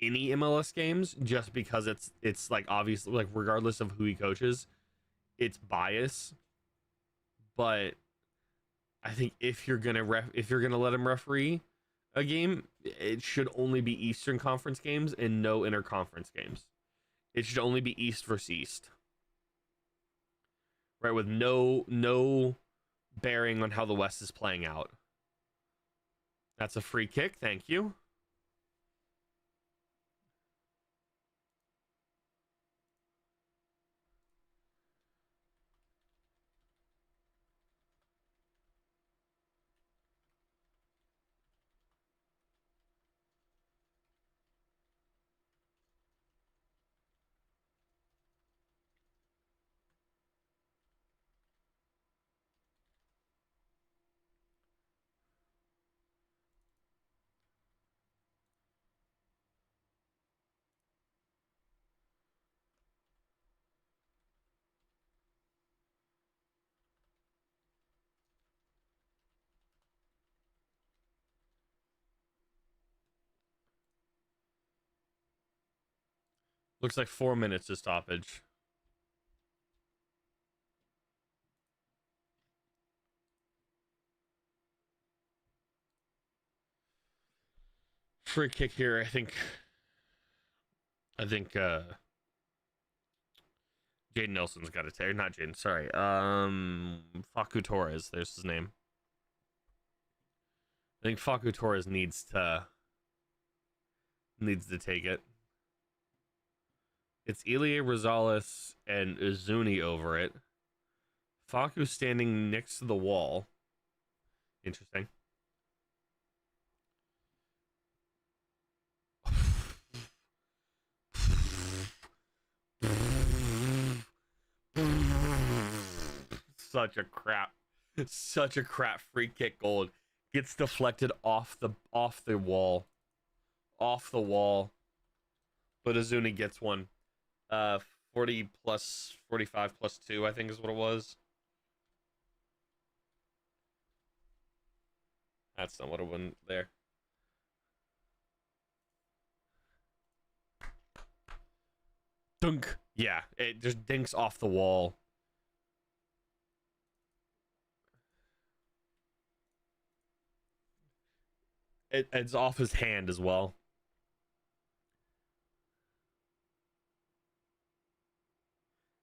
any MLS games just because it's like obviously like regardless of who he coaches, it's bias. But I think if you're gonna let him referee a game, it should only be Eastern Conference games and no interconference games. It should only be East versus East. Right, with no bearing on how the West is playing out. That's a free kick, thank you. Looks like 4 minutes to stoppage. Free kick here, I think Jaden Nelson's got to take. Not Jaden, sorry. Facu Torres, there's his name. I think Facu Torres needs to take it. It's Ilie Rosales and Izuni over it. Facu standing next to the wall. Interesting. Such a crap free kick goal. Gets deflected off the wall. Off the wall. But Izuni gets one. 40 plus 45 plus 2, I think is what it was. That's not what it went there. Dunk. Yeah, it just dinks off the wall. It's off his hand as well.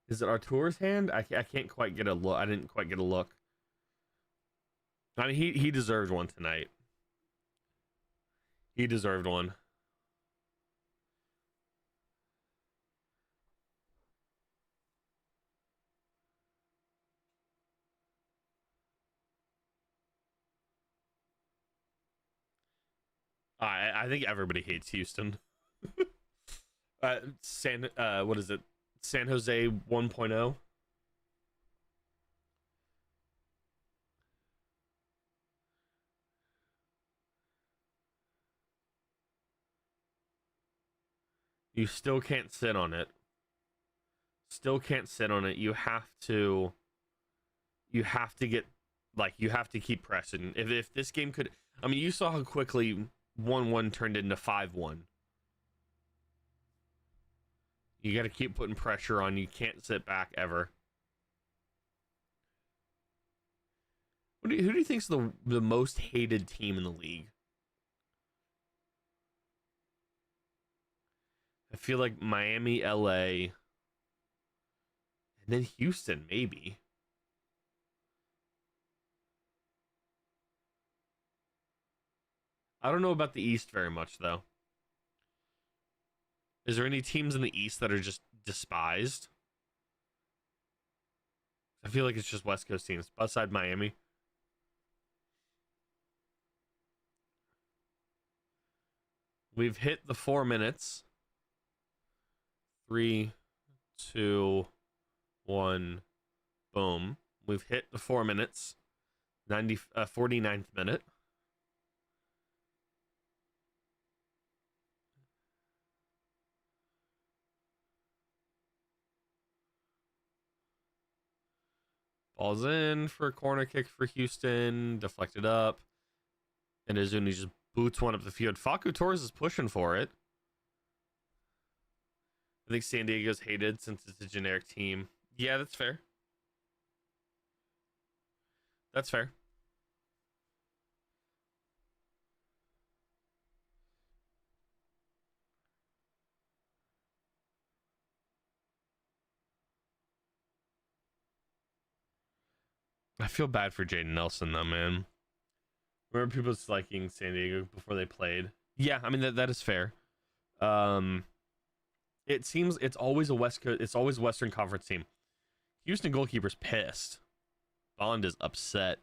Is it Artur's hand? I can't quite get a look. I didn't quite get a look. I mean, he deserved one tonight. He deserved one. I think everybody hates Houston. What is it? San Jose 1.0. You still can't sit on it. Still can't sit on it. You have to get, like, you have to keep pressing. If this game could, I mean, you saw how quickly 1-1 turned into 5-1. You got to keep putting pressure on. You can't sit back ever. Who do you think's the most hated team in the league? I feel like Miami, LA, and then Houston, maybe. I don't know about the East very much, though. Is there any teams in the East that are just despised? I feel like it's just West Coast teams, outside Miami. We've hit the 4 minutes. 3, 2, 1, boom. We've hit the 4 minutes. 49th minute. Ball's in for a corner kick for Houston. Deflected up. And Izuni just boots one up the field. Facu Torres is pushing for it. I think San Diego's hated since it's a generic team. Yeah, that's fair. That's fair. I feel bad for Jaden Nelson though, man. Remember people liking San Diego before they played? Yeah, I mean that is fair. Um, it seems it's always a West Coast, it's always a Western Conference team. Houston goalkeeper's pissed. Bond is upset.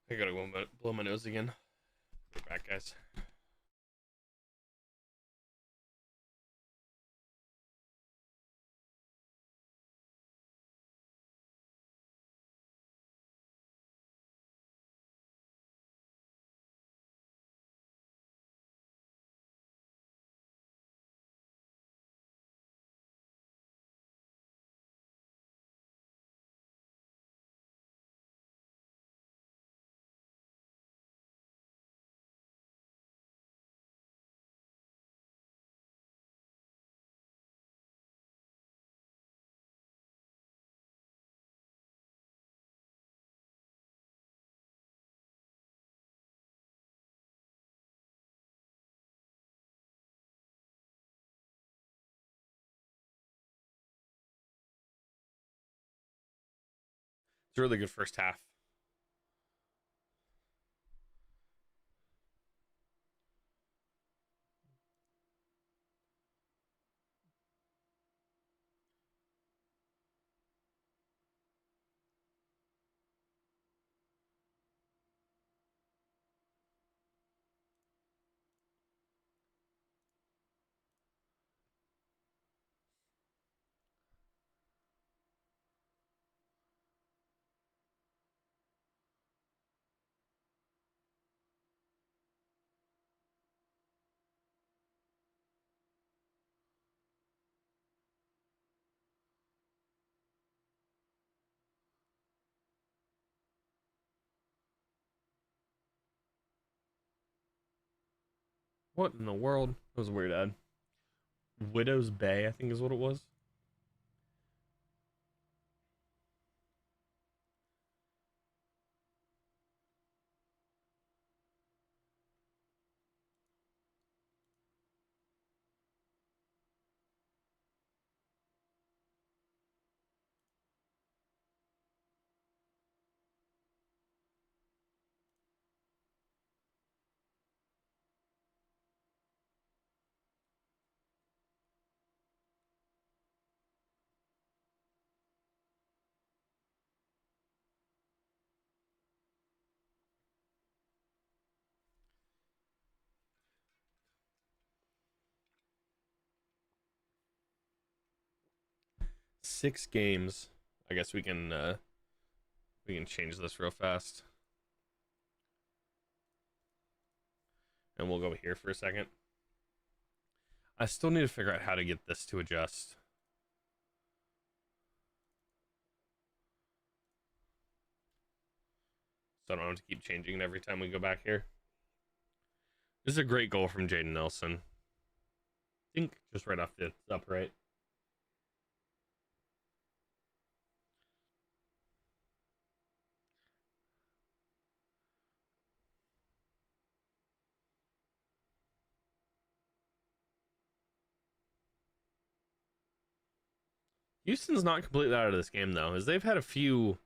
I gotta go blow my nose again. We're back, guys. It's a really good first half. What in the world? That was a weird ad. Widow's Bay, I think is what it was. Six games. I guess we can change this real fast. And we'll go here for a second. I still need to figure out how to get this to adjust. So I don't have to keep changing it every time we go back here. This is a great goal from Jaden Nelson. I think just right off the upright. Houston's not completely out of this game though, as they've had a few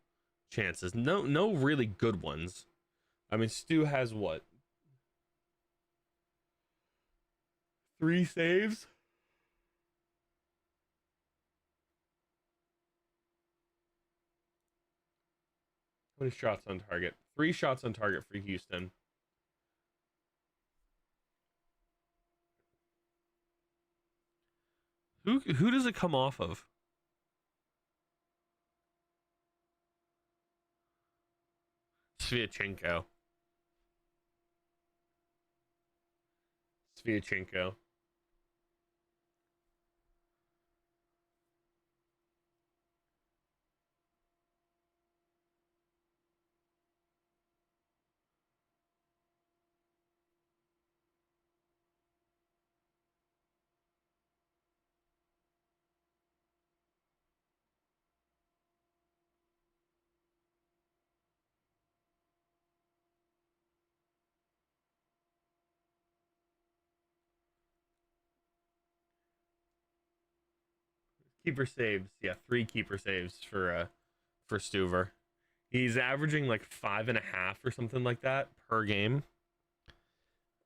chances. No really good ones. I mean, Stu has what? 3 saves? How many shots on target? 3 shots on target for Houston. Who does it come off of? Sviatchenko. Keeper saves. Yeah, 3 keeper saves for Stuver. He's averaging like 5.5 or something like that per game.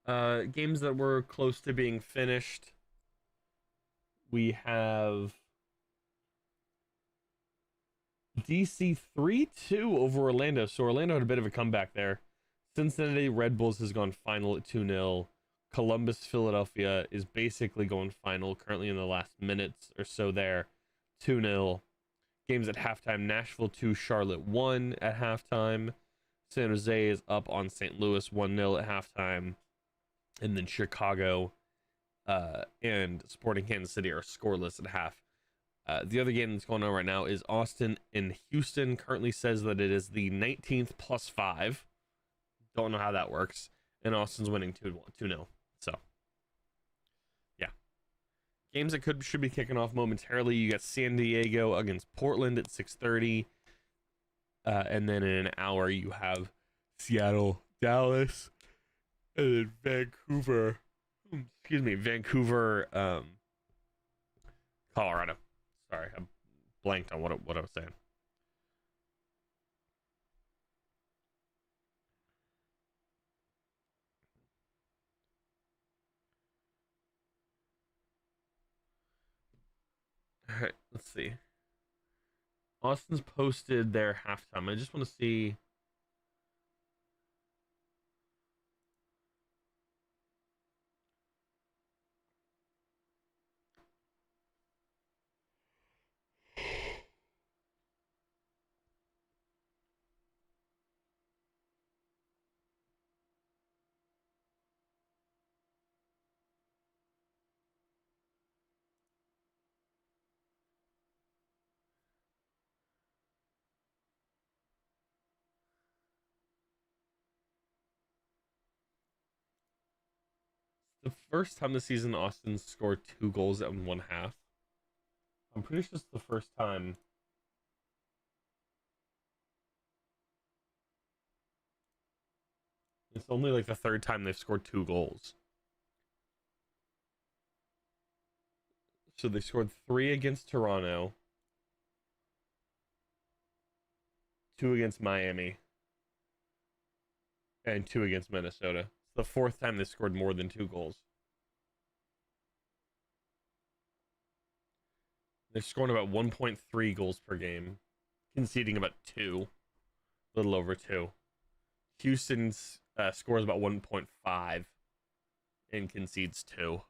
Games that were close to being finished. We have DC 3-2 over Orlando. So Orlando had a bit of a comeback there. Cincinnati Red Bulls has gone final at 2-0. Columbus Philadelphia is basically going final currently in the last minutes or so there. 2-0. Games at halftime. Nashville 2, Charlotte 1 at halftime. San Jose is up on St. Louis 1-0 at halftime. And then Chicago and Sporting Kansas City are scoreless at half. The other game that's going on right now is Austin and Houston. Currently says that it is the 19th plus 5. Don't know how that works. And Austin's winning 2-0. So, yeah. Games that should be kicking off momentarily. You got San Diego against Portland at 6:30. And then in an hour, you have Seattle, Dallas, and then Vancouver, Colorado. Sorry, I blanked on what I was saying. right, let's see. Austin's posted their halftime. I just want to see. The first time this season Austin scored 2 goals in one half. I'm pretty sure it's the first time. It's only like the third time they've scored 2 goals. So they scored 3 against Toronto, 2 against Miami, and 2 against Minnesota. It's the fourth time they scored more than 2 goals. They're scoring about 1.3 goals per game, conceding about 2, a little over 2. Houston's scores about 1.5 and concedes 2.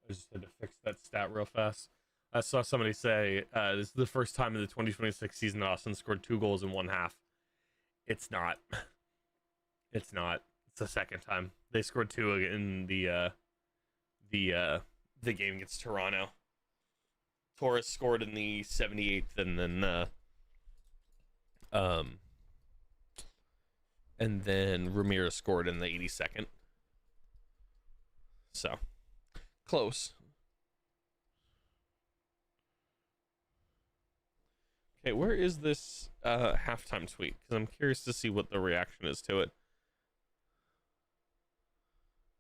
I just had to fix that stat real fast. I saw somebody say this is the first time in the 2026 season that Austin scored 2 goals in one half. It's not. It's not. It's the second time they scored 2 in the game against Toronto. Torres scored in the 78th, um and then Ramirez scored in the 82nd. So close. Okay, where is this halftime tweet? Because I'm curious to see what the reaction is to it.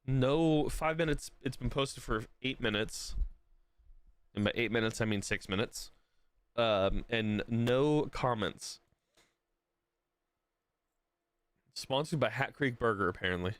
No, 5 minutes. It's been posted for 8 minutes. And by 8 minutes, I mean 6 minutes. And no comments. Sponsored by Hat Creek Burger, apparently.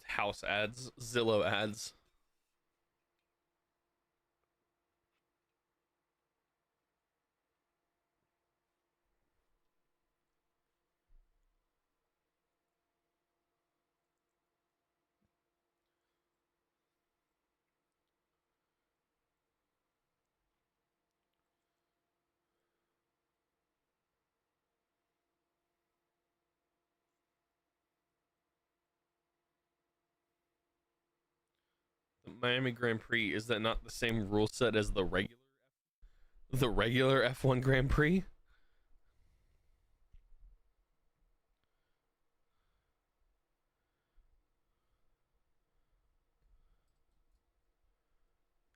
house ads, Zillow ads. The Miami Grand Prix, is that not the same rule set as the regular F1 Grand Prix?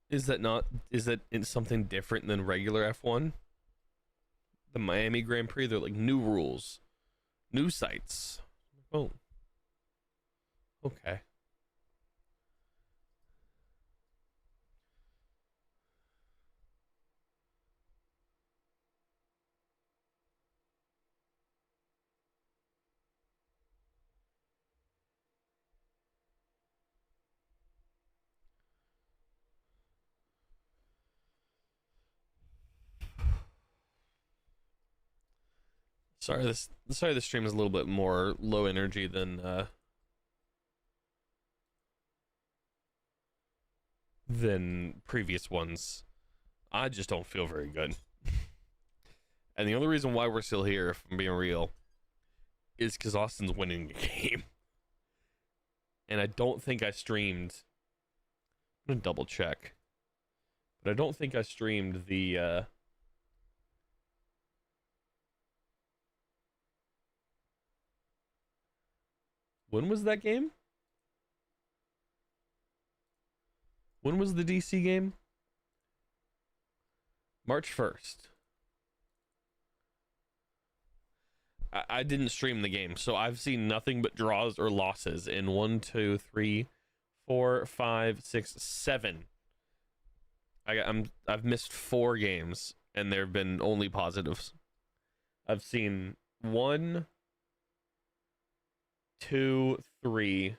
Is that something different than regular F1? The Miami Grand Prix, they're like new rules, new sites. Oh, okay. Sorry this stream is a little bit more low energy than previous ones. I just don't feel very good. And the only reason why we're still here, if I'm being real, is because Austin's winning the game. And I don't think I streamed. I'm gonna double check. But I don't think I streamed the when was that game? When was the DC game? March 1st. I didn't stream the game, so I've seen nothing but draws or losses in 1, 2, 3, 4, 5, 6, 7. I've missed 4 games, and there have been only positives. I've seen 1, 2, 3.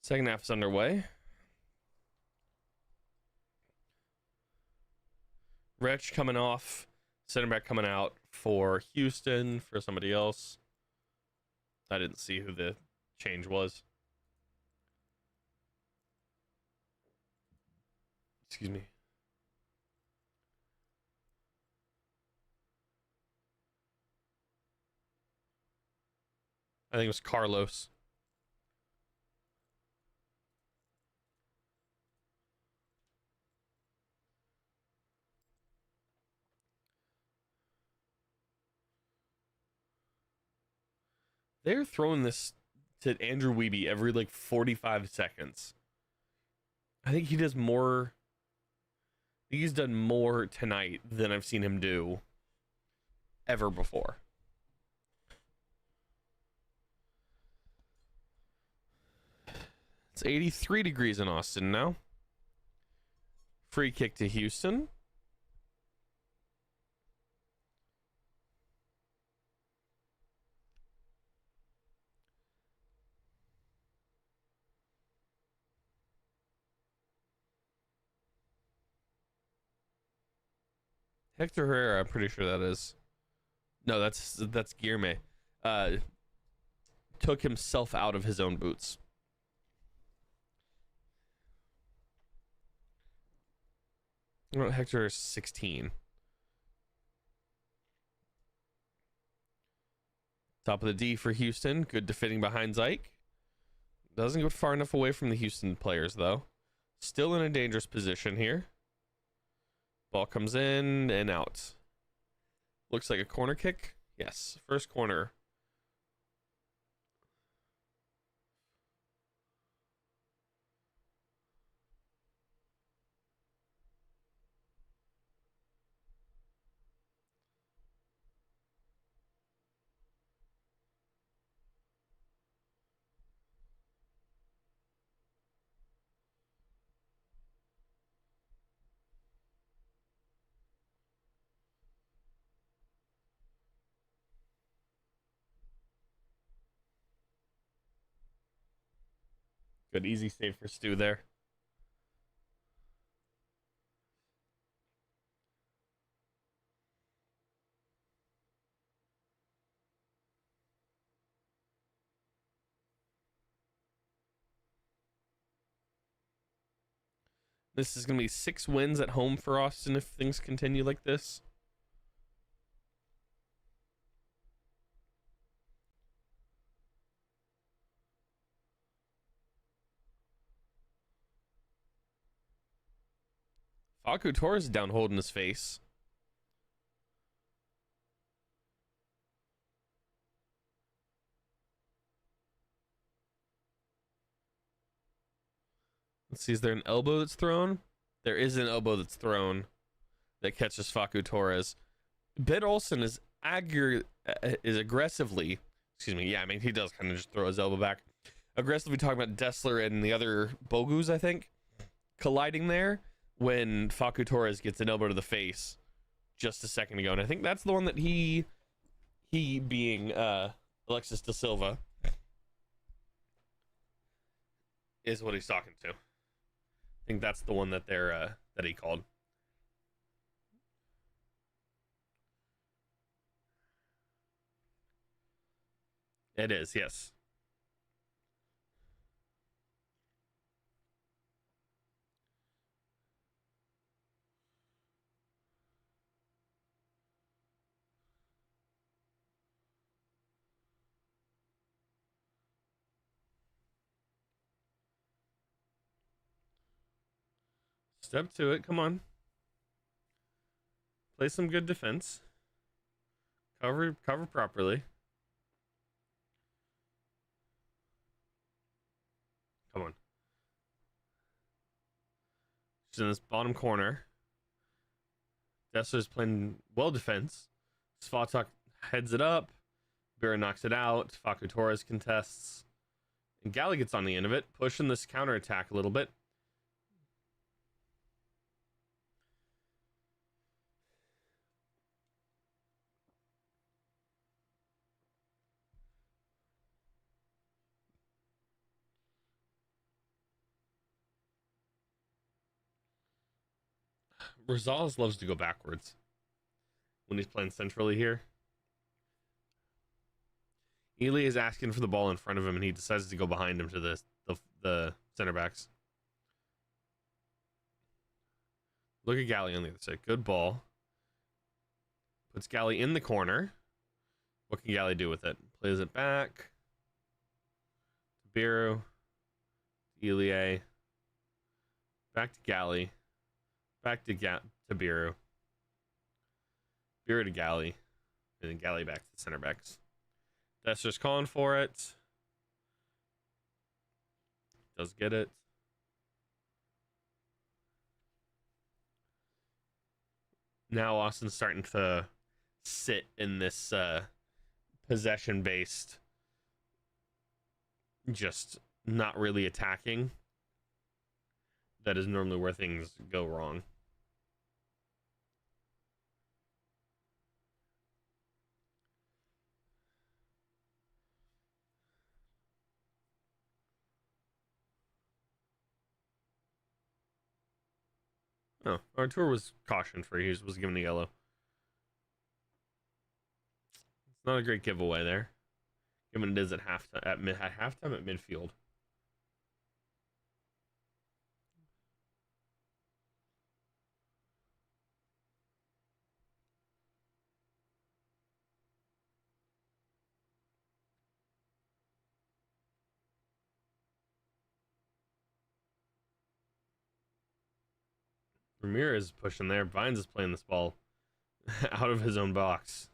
Second half is underway. Wretch coming off, center back coming out for Houston for somebody else. I didn't see who the change was. Excuse me. I think it was Carlos. They're throwing this to Andrew Wiebe every like 45 seconds. I think he does more. I think he's done more tonight than I've seen him do ever before. It's 83 degrees in Austin now. Free kick to Houston. Hector Herrera, I'm pretty sure that is. No, that's Guilherme. Took himself out of his own boots. Well, Hector is 16. Top of the D for Houston. Good defending behind Zyke. Doesn't go far enough away from the Houston players, though. Still in a dangerous position here. Ball comes in and out. Looks like a corner kick. Yes, first corner. Good, easy save for Stu there. This is going to be 6 wins at home for Austin if things continue like this. Facu Torres down holding his face. Let's see, is there an elbow that's thrown? There is an elbow that's thrown that catches Facu Torres. Ben Olsen is aggressively, excuse me, yeah, I mean, he does kind of just throw his elbow back. Aggressively talking about Dessler and the other Bogus, I think, colliding there when Facu Torres gets an elbow to the face just a second ago. And I think that's the one that he being Alexis da Silva is what he's talking to. I think that's the one that they're that he called. It is, yes. Step to it. Come on. Play some good defense. Cover properly. Come on. She's in this bottom corner. Dessler's playing well defense. Svatok heads it up. Bira knocks it out. Facu Torres contests. And Galley gets on the end of it, pushing this counterattack a little bit. Rosales loves to go backwards when he's playing centrally here. Ely is asking for the ball in front of him, and he decides to go behind him to the center backs. Look at Galley on the other side. Good ball. Puts Galley in the corner. What can Galley do with it? Plays it back. Biru. Elie. Back to Galley. Back to Biru. Biru to Galley. And then Galley back to the center backs. That's just calling for it. Does get it. Now Austin's starting to sit in this possession-based, just not really attacking. That is normally where things go wrong. Oh, Artur was cautioned for he was given a yellow. not a great giveaway there, given it is at halftime at halftime at midfield. Ramirez is pushing there. Vines is playing this ball out of his own box.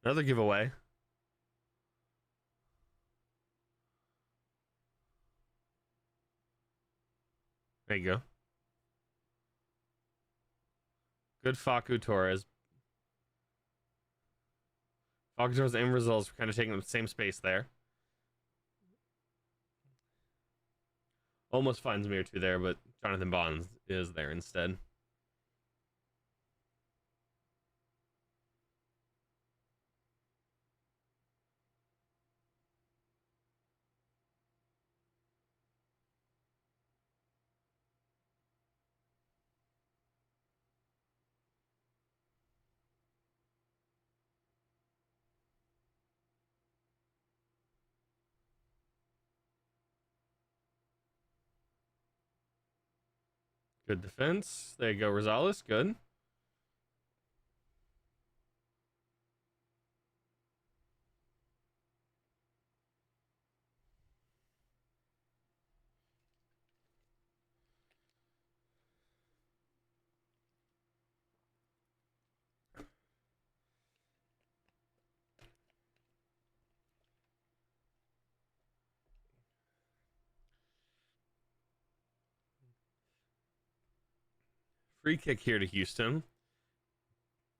Another giveaway. There you go. Good Facu Torres. Facu Torres and results kind of taking the same space there. Almost finds Mir 2 there, but Jonathan Bonds is there instead. Good defense. There you go, Rosales. Good. Free kick here to Houston.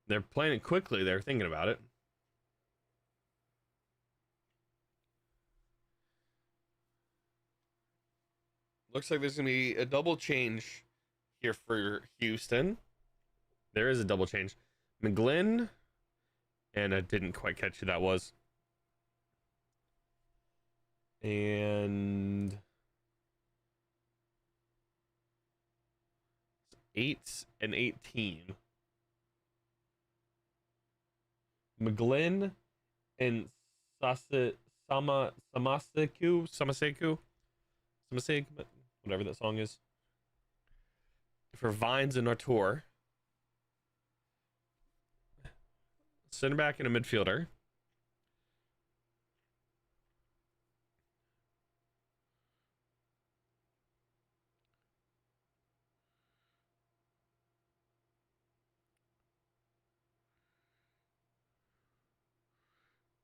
They're playing it quickly. They're thinking about it. Looks like there's going to be a double change here for Houston. There is a double change. McGlynn, and I didn't quite catch who that was. And 8 and 18. McGlynn and Samaseku, whatever that song is. For Vines and Artur. Center back and a midfielder.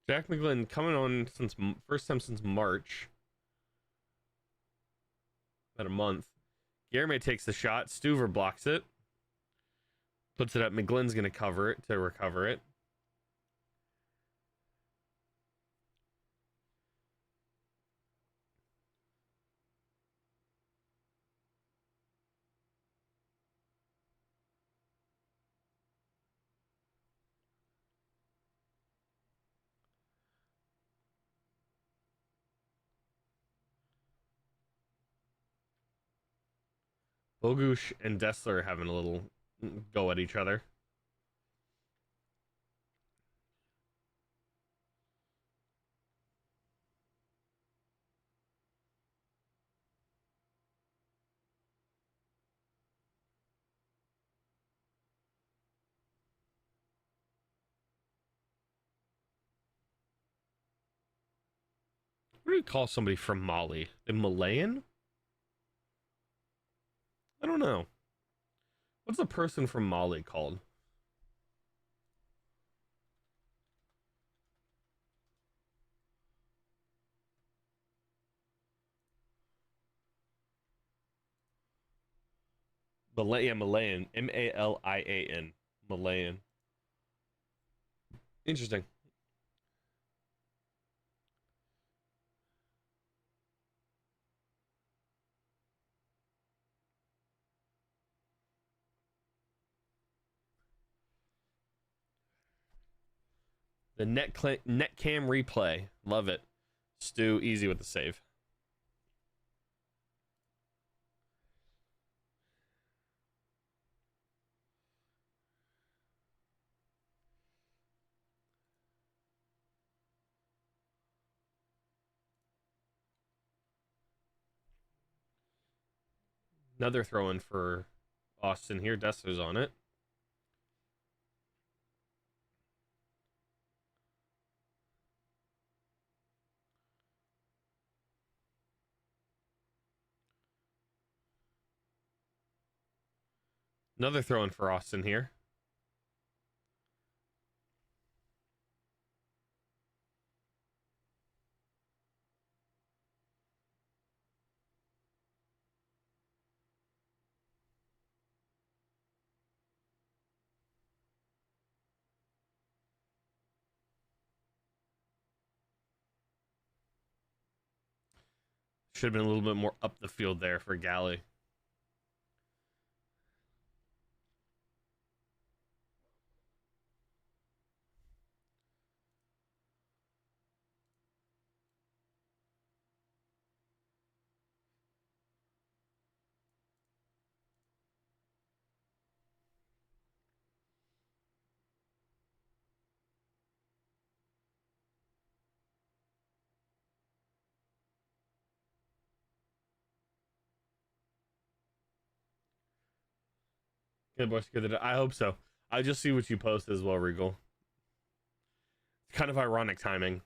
Jack McGlynn coming on since first time since March. About a month. Guilherme takes the shot. Stuver blocks it. Puts it up. McGlynn's going to cover it to recover it. Bogusz and Dessler having a little go at each other. What do you call somebody from Mali? A Malayan? I don't know. What's a person from Mali called? Malayan. Malian. Malayan. Interesting. The net cam replay. Love it. Stu, easy with the save. Another throw in for Austin here. Dessler's on it. Another throw in for Austin here. Should have been a little bit more up the field there for Galley. Good boys, good. I hope so. I just see what you post as well, Regal. It's kind of ironic timing,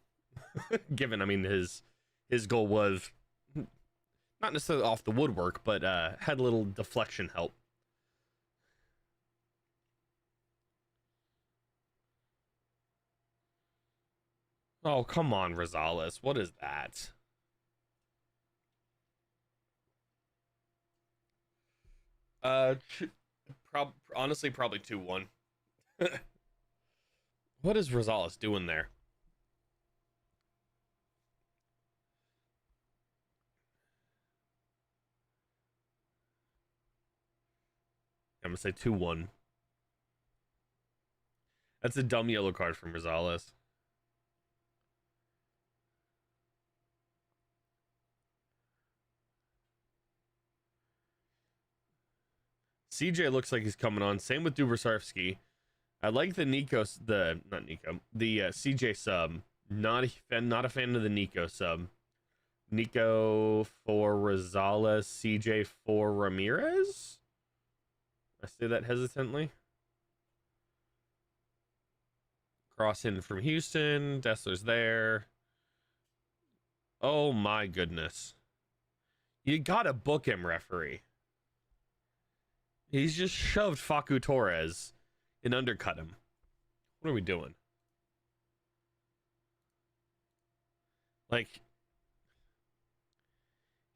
given his goal was not necessarily off the woodwork, but had a little deflection help. Oh, come on, Rosales. What is that? Honestly, probably 2-1. What is Rosales doing there? I'm gonna say 2-1. That's a dumb yellow card from Rosales. CJ looks like he's coming on. Same with Dubrsarski. I like the CJ sub. Not a fan of the Nico sub. Nico for Rosales, CJ for Ramirez. I say that hesitantly. Cross in from Houston. Dessler's there. Oh my goodness. You gotta book him, referee. He's just shoved Facu Torres and undercut him. What are we doing? Like,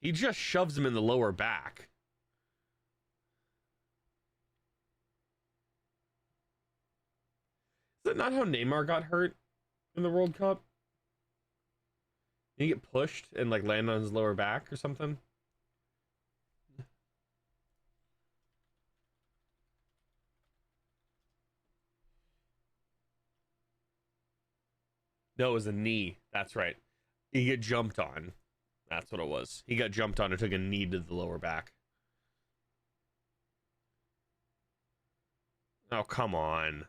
he just shoves him in the lower back. Is that not how Neymar got hurt in the World Cup? Did he get pushed and like land on his lower back or something? No, it was a knee. That's right. He get jumped on. That's what it was. He got jumped on and took a knee to the lower back. Oh, come on.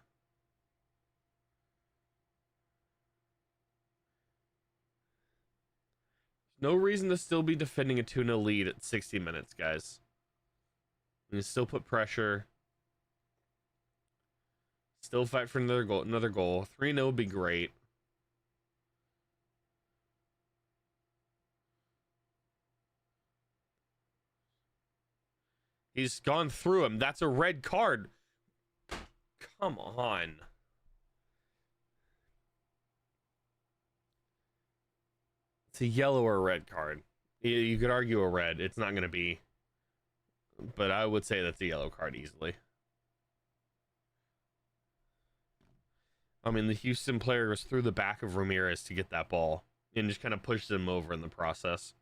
No reason to still be defending a 2-0 lead at 60 minutes, guys. You still put pressure. Still fight for another goal. 3-0 would be great. He's gone through him. That's a red card. Come on. It's a yellow or a red card. You could argue a red. It's not going to be. But I would say that's a yellow card easily. I mean, the Houston player was through the back of Ramirez to get that ball and just kind of pushed him over in the process.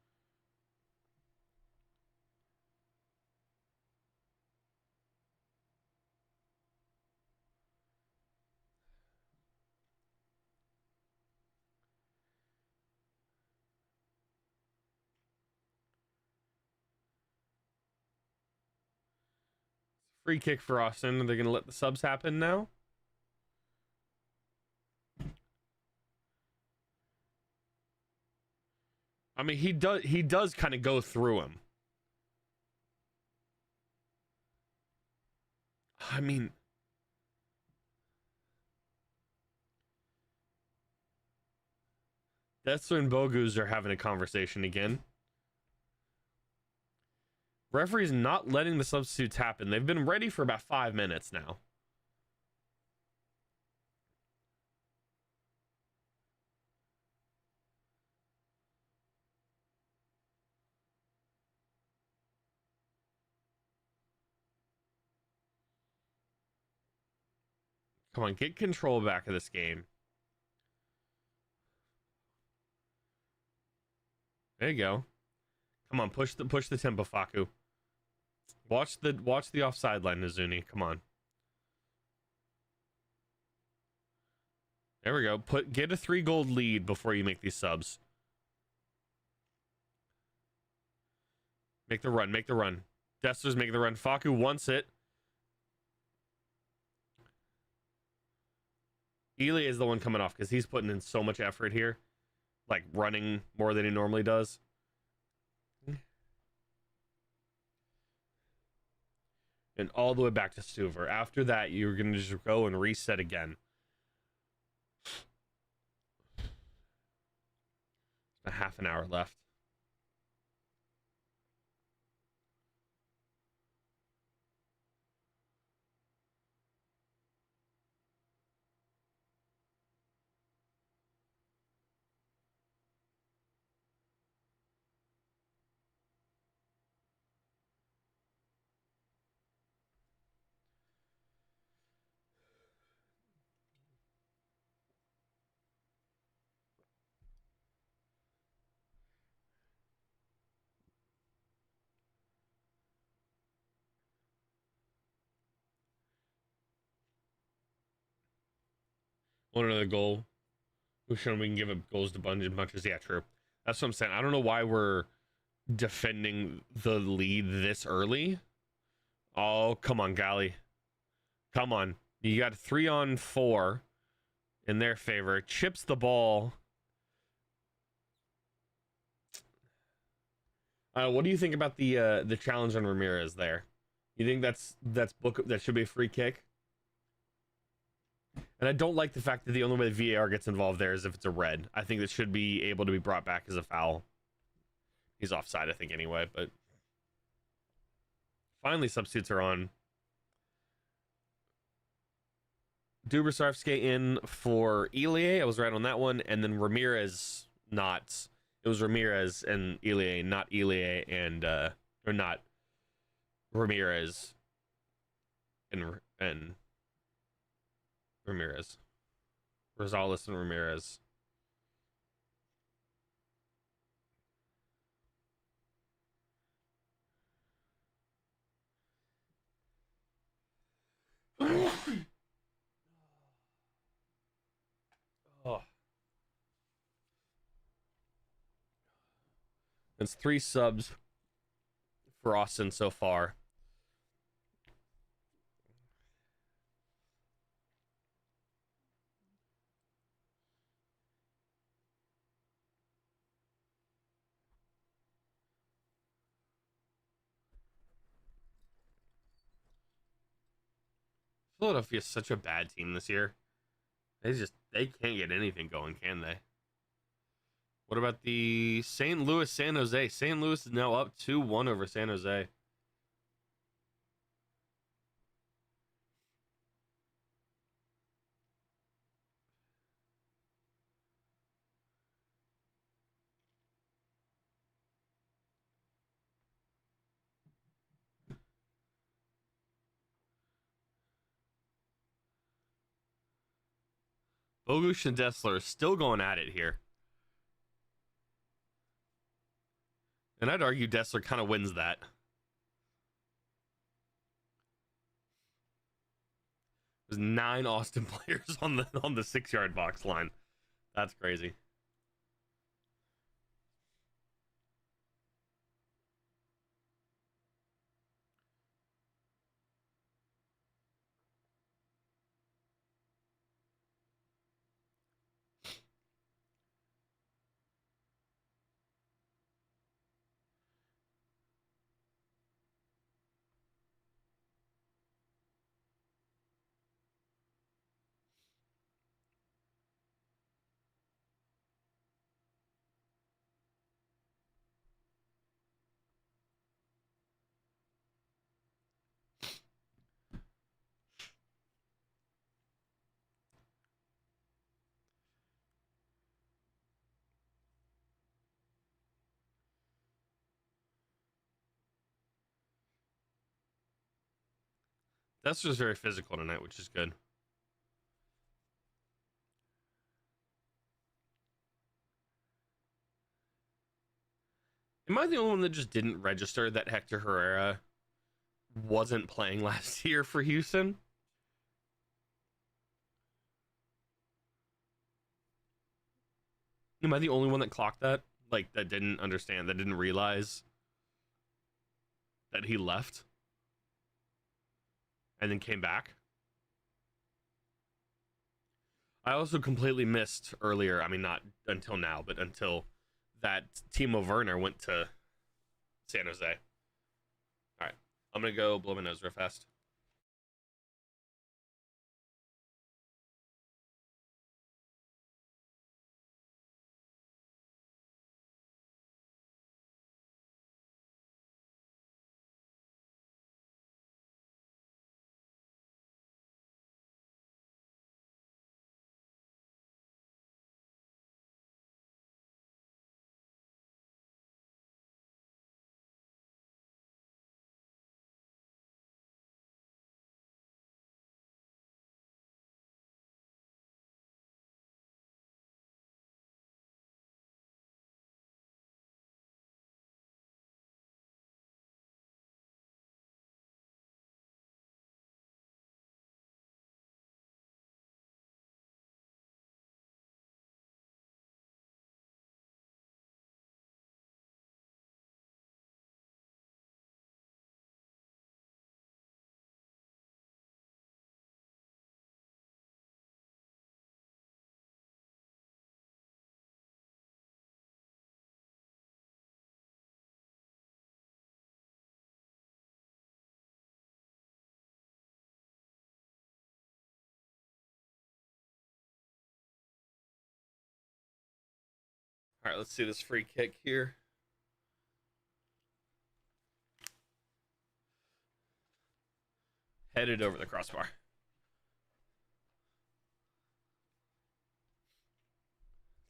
Free kick for Austin. Are they going to let the subs happen now? I mean, he does kind of go through him. I mean, Dessler and Bogus are having a conversation again. Referee's not letting the substitutes happen. They've been ready for about 5 minutes now. Come on, get control back of this game. There you go. Come on, push the tempo, Faku. Watch the offside line, Nizuni. Come on. There we go. Get a 3-goal lead before you make these subs. Make the run. Dessler's making the run. Faku wants it. Elia is the one coming off because he's putting in so much effort here. Like running more than he normally does. And all the way back to Stuver. After that, you're going to just go and reset again. A half an hour left. One another goal. We've shown we can give up goals to bunches. Yeah, true. That's what I'm saying. I don't know why we're defending the lead this early. Oh, come on, Gali. Come on. You got 3-on-4 in their favor. Chips the ball. What do you think about the challenge on Ramirez there? You think that should be a free kick? And I don't like the fact that the only way the VAR gets involved there is if it's a red. I think that should be able to be brought back as a foul. He's offside, I think, anyway, but finally substitutes are on. Dubrsarfsky in for Ilie. I was right on that one. And then Ramirez not. It was Ramirez and Ilie, not Ilie and or not Ramirez and Ramirez. Rosales and Ramirez. Oh. It's 3 subs for Austin so far. Philadelphia is such a bad team this year. They can't get anything going, can they? What about the St. Louis San Jose? St. Louis is now up 2-1 over San Jose. Bogusz and Dessler are still going at it here. And I'd argue Dessler kind of wins that. There's 9 Austin players on the 6-yard box line. That's crazy. That's just very physical tonight, which is good. Am I the only one that just didn't register that Hector Herrera wasn't playing last year for Houston? Am I the only one that clocked that? Like, that didn't understand, that didn't realize that he left and then came back? I also completely missed earlier, I mean, not until now, but until that Timo Werner went to San Jose. All right, I'm going to go blow my nose real fast. All right, let's see this free kick here. Headed over the crossbar.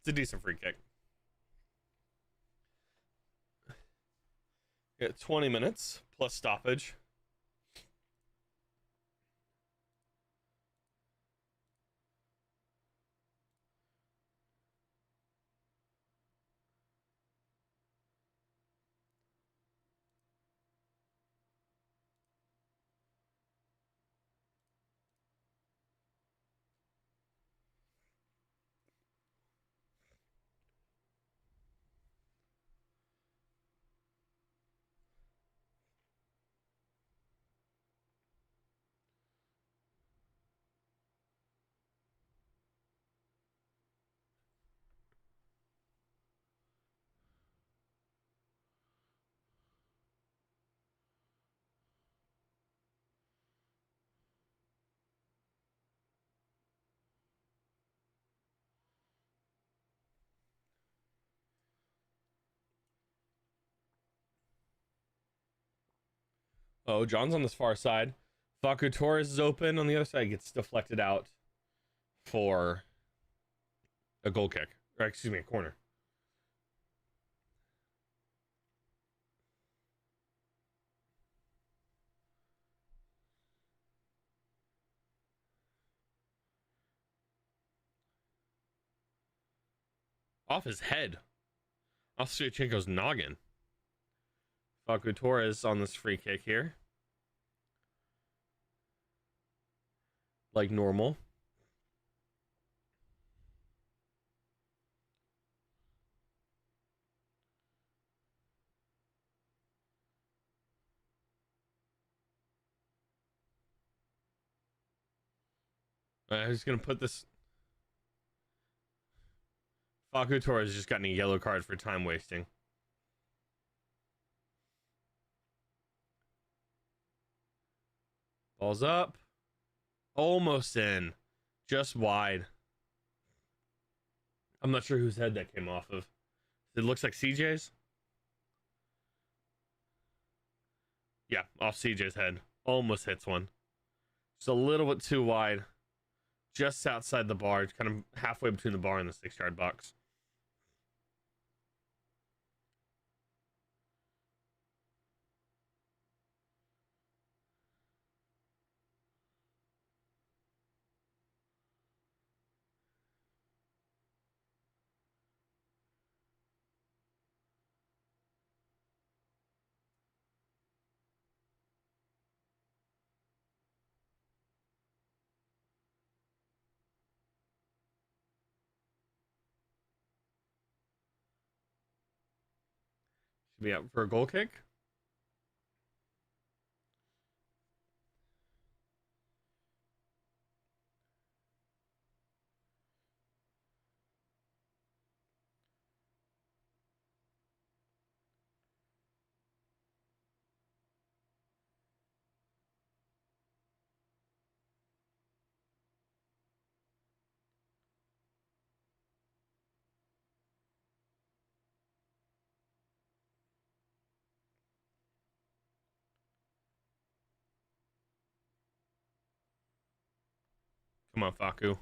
It's a decent free kick. Got 20 minutes plus stoppage. Oh, John's on this far side. Facu Torres is open on the other side. Gets deflected out for a goal kick. Or, excuse me, a corner. Off his head. Off Suyachenko's noggin. Facu Torres on this free kick here. Like normal. Who's going to put this... Facu Torres just got a yellow card for time wasting. Ball's up. Almost in. Just wide. I'm not sure whose head that came off of. It looks like CJ's. Yeah, off CJ's head. Almost hits one. Just a little bit too wide. Just outside the bar. Kind of halfway between the bar and the 6-yard box. Should be out for a goal kick. Come on, Faku.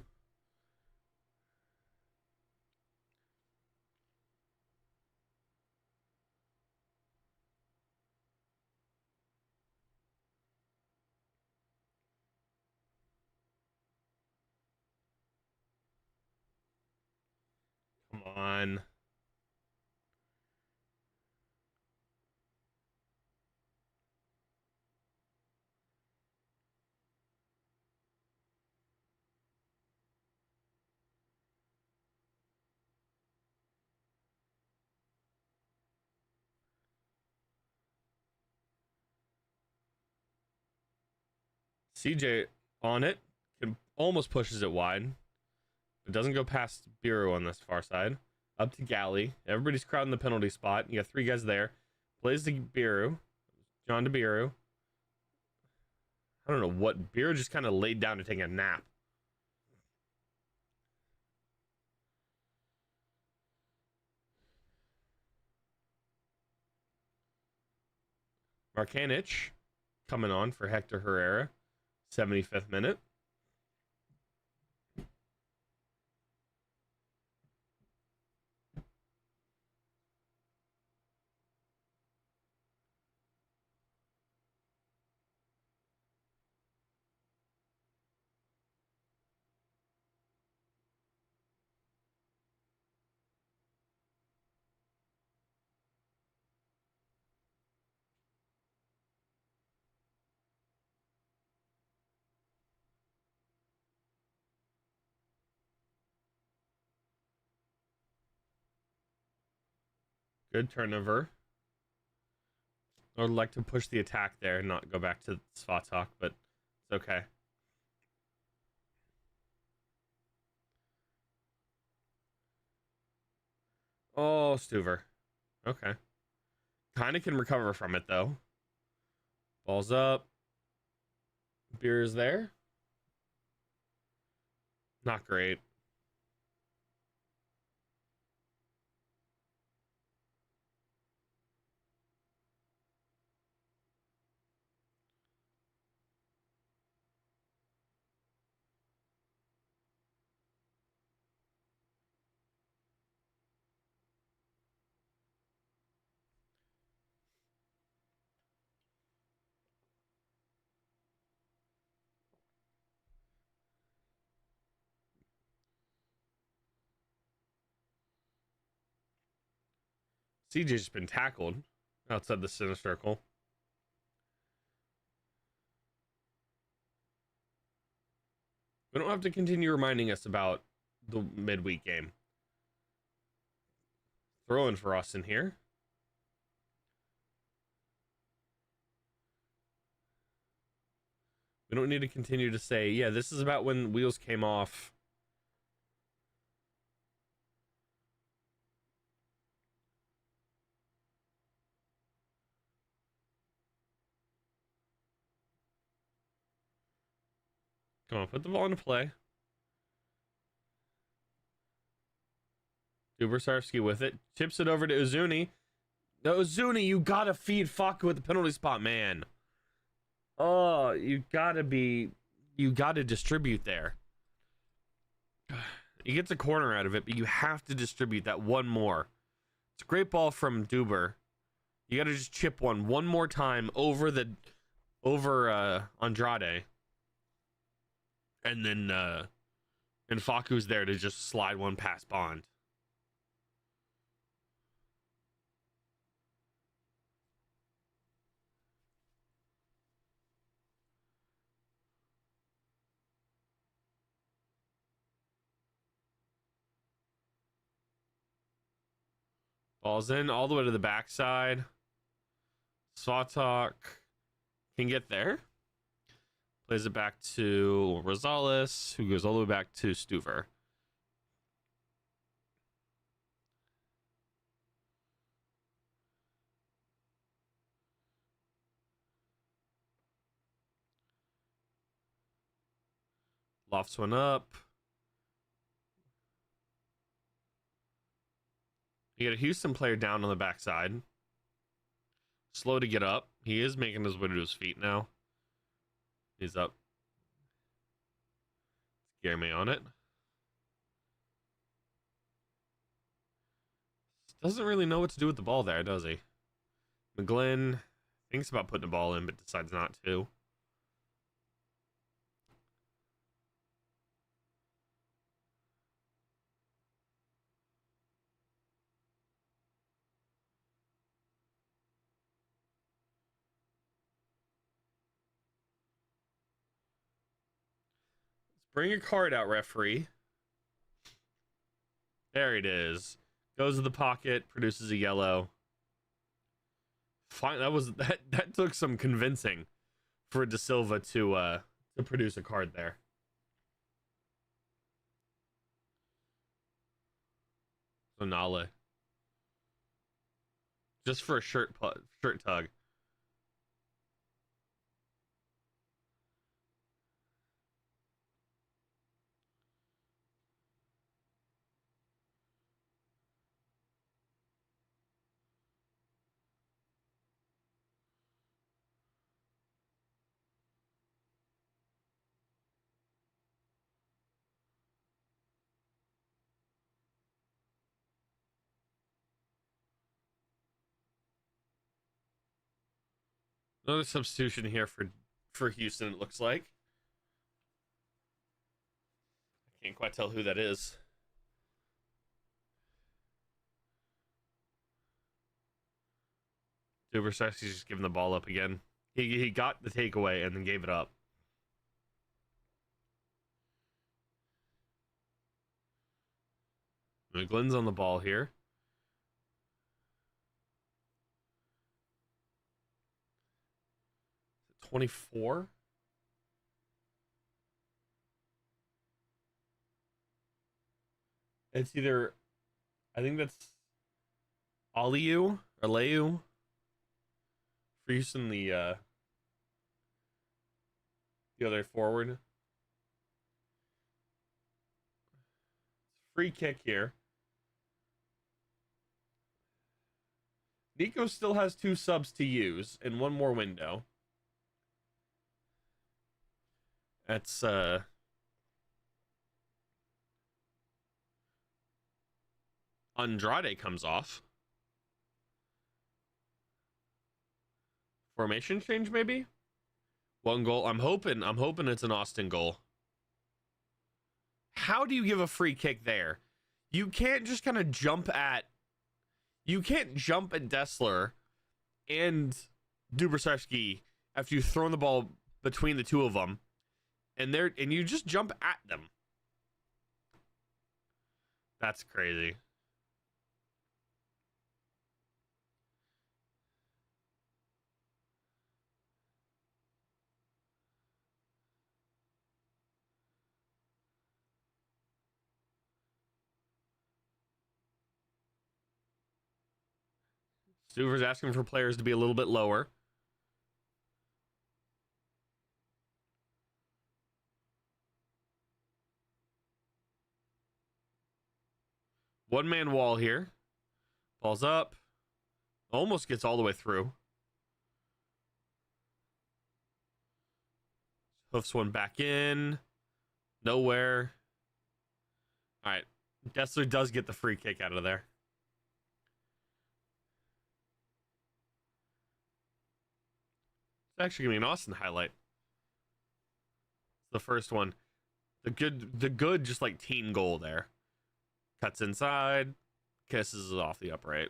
Come on. CJ on it. Can almost pushes it wide. It doesn't go past Biro on this far side. Up to Galley. Everybody's crowding the penalty spot. You got 3 guys there. Plays to Biro. John to Biro. I don't know what. Biro just kind of laid down to take a nap. Markanich coming on for Hector Herrera. 75th minute. Good turnover. I would like to push the attack there and not go back to Svatok, but it's okay. Oh, Stuver. Okay. Kind of can recover from it, though. Ball's up. Beer's there. Not great. CJ's just been tackled outside the center circle. We don't have to continue reminding us about the midweek game. Throw in for us in here. We don't need to continue to say, yeah, this is about when wheels came off. Come on, put the ball into play. Dubersarski with it. Tips it over to Uzuni. No, Uzuni, you gotta feed Faku at the penalty spot, man. Oh, you gotta distribute there. He gets a corner out of it, but you have to distribute that one more. It's a great ball from Duber. You gotta just chip one more time over Andrade. And then and Faku's there to just slide one past Bond. Ball's in all the way to the backside. Swatok can get there. Plays it back to Rosales, who goes all the way back to Stuver. Lofts one up. You get a Houston player down on the backside. Slow to get up. He is making his way to his feet now. He's up. Scare me on it. Doesn't really know what to do with the ball there, does he? McGlynn thinks about putting the ball in, but decides not to. Bring your card out, referee. There it is. Goes to the pocket, produces a yellow. Fine, that took some convincing for De Silva to produce a card there. So Nale. Just for a shirt tug. Another substitution here for Houston, it looks like. I can't quite tell who that is. Dubersaski's just giving the ball up again. He got the takeaway and then gave it up. McGlynn's on the ball here. Is it 24? It's either, I think that's Aliu or Leu for Houston, the other forward. Free kick here. Nico still has 2 subs to use and 1 more window. That's Andrade comes off. Formation change maybe? 1 goal. I'm hoping it's an Austin goal. How do you give a free kick there? You can't just kind of jump at Dessler and Dubrasevsky after you've thrown the ball between the two of them, and you just jump at them. That's crazy. Stuver's asking for players to be a little bit lower. One-man wall here. Ball's up. Almost gets all the way through. Hoofs one back in. Nowhere. All right. Dessler does get the free kick out of there. It's actually gonna be an Austin highlight. The first one. The good just like team goal there. Cuts inside. Kisses it off the upright.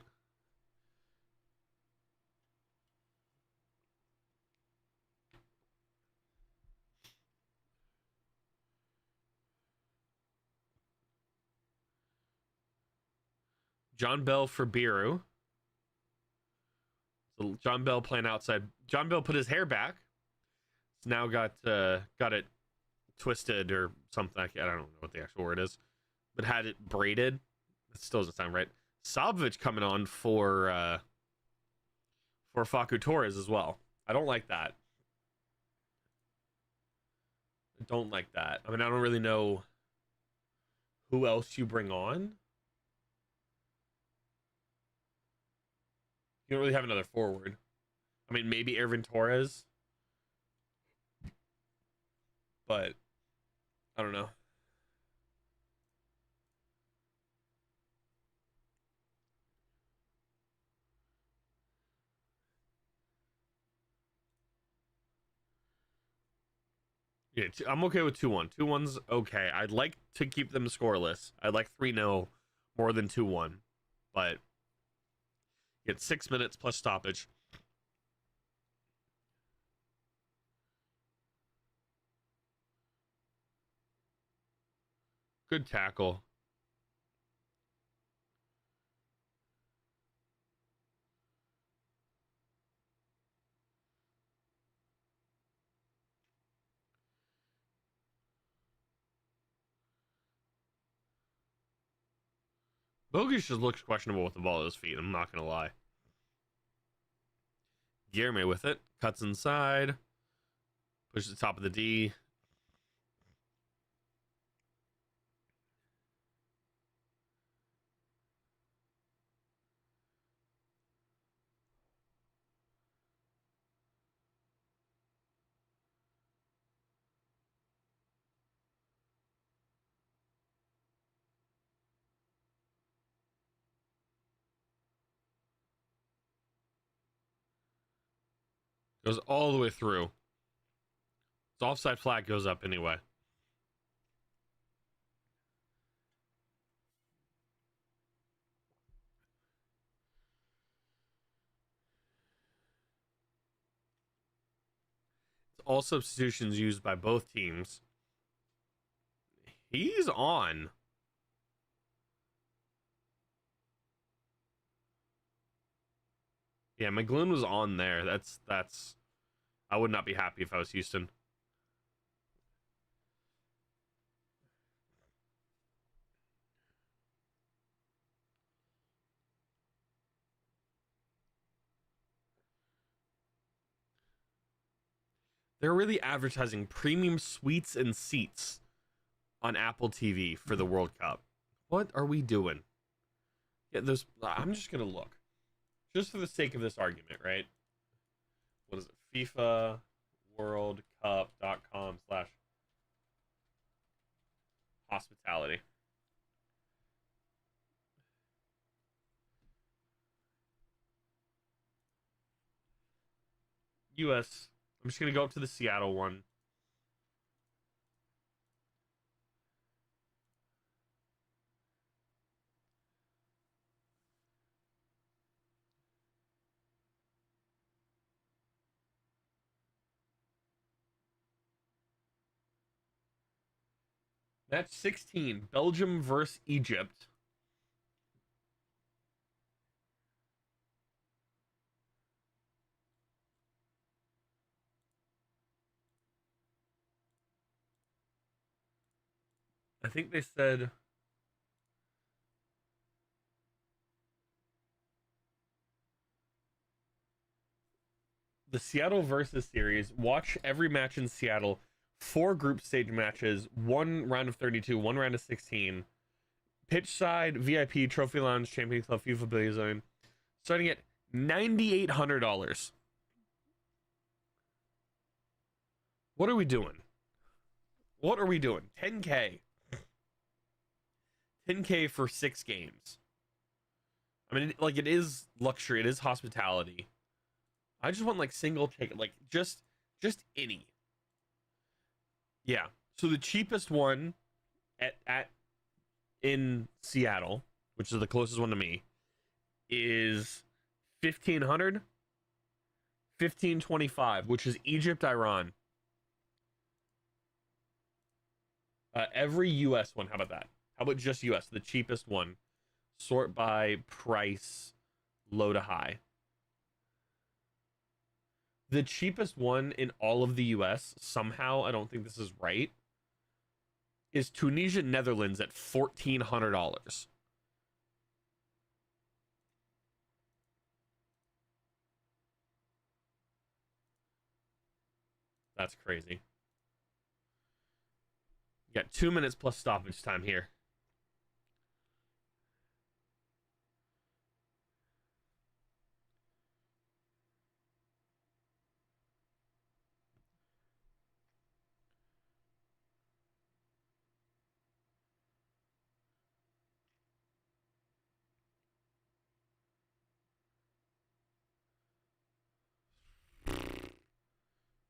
John Bell for Biru. So John Bell playing outside. John Bell put his hair back. It's now got it twisted or something. I don't know what the actual word is, but had it braided. It still doesn't sound right. Savage coming on for Facu Torres as well. I don't like that. I don't like that. I mean, I don't really know who else you bring on. You don't really have another forward. I mean, maybe Ervin Torres, but I don't know. Yeah, I'm okay with 2-1. 2-1's okay. I'd like to keep them scoreless. I'd like 3-0 more than 2-1, but get 6 minutes plus stoppage. Good tackle. Bogus just looks questionable with the ball at his feet. I'm not going to lie. Guillermo with it. Cuts inside. Pushes the top of the D. Goes all the way through. His offside flag goes up anyway. It's all substitutions used by both teams. He's on. Yeah, McGlynn was on there. That's. I would not be happy if I was Houston. They're really advertising premium suites and seats on Apple TV for the World Cup. What are we doing? Yeah, there's. I'm just gonna look, just for the sake of this argument, right? What is it? FIFA World Cup.com/hospitality. US. I'm just gonna go up to the Seattle one. Match 16, Belgium versus Egypt. I think they said the Seattle versus series. Watch every match in Seattle. 4 group stage matches, 1 round of 32, 1 round of 16. Pitch side, VIP, Trophy Lounge, Champion Club, FIFA Billiard Zone. Starting at $9,800. What are we doing? What are we doing? 10K. 10K for 6 games. I mean, like, it is luxury. It is hospitality. I just want, like, single ticket. Like, just any. Yeah. So the cheapest one at in Seattle, which is the closest one to me, is 1,500, 1,525, which is Egypt, Iran. Every US one, how about that? How about just US, the cheapest one Sort by price, low to high. The cheapest one in all of the US, somehow, I don't think this is right, is Tunisia, Netherlands at $1,400. That's crazy. You got 2 minutes plus stoppage time here.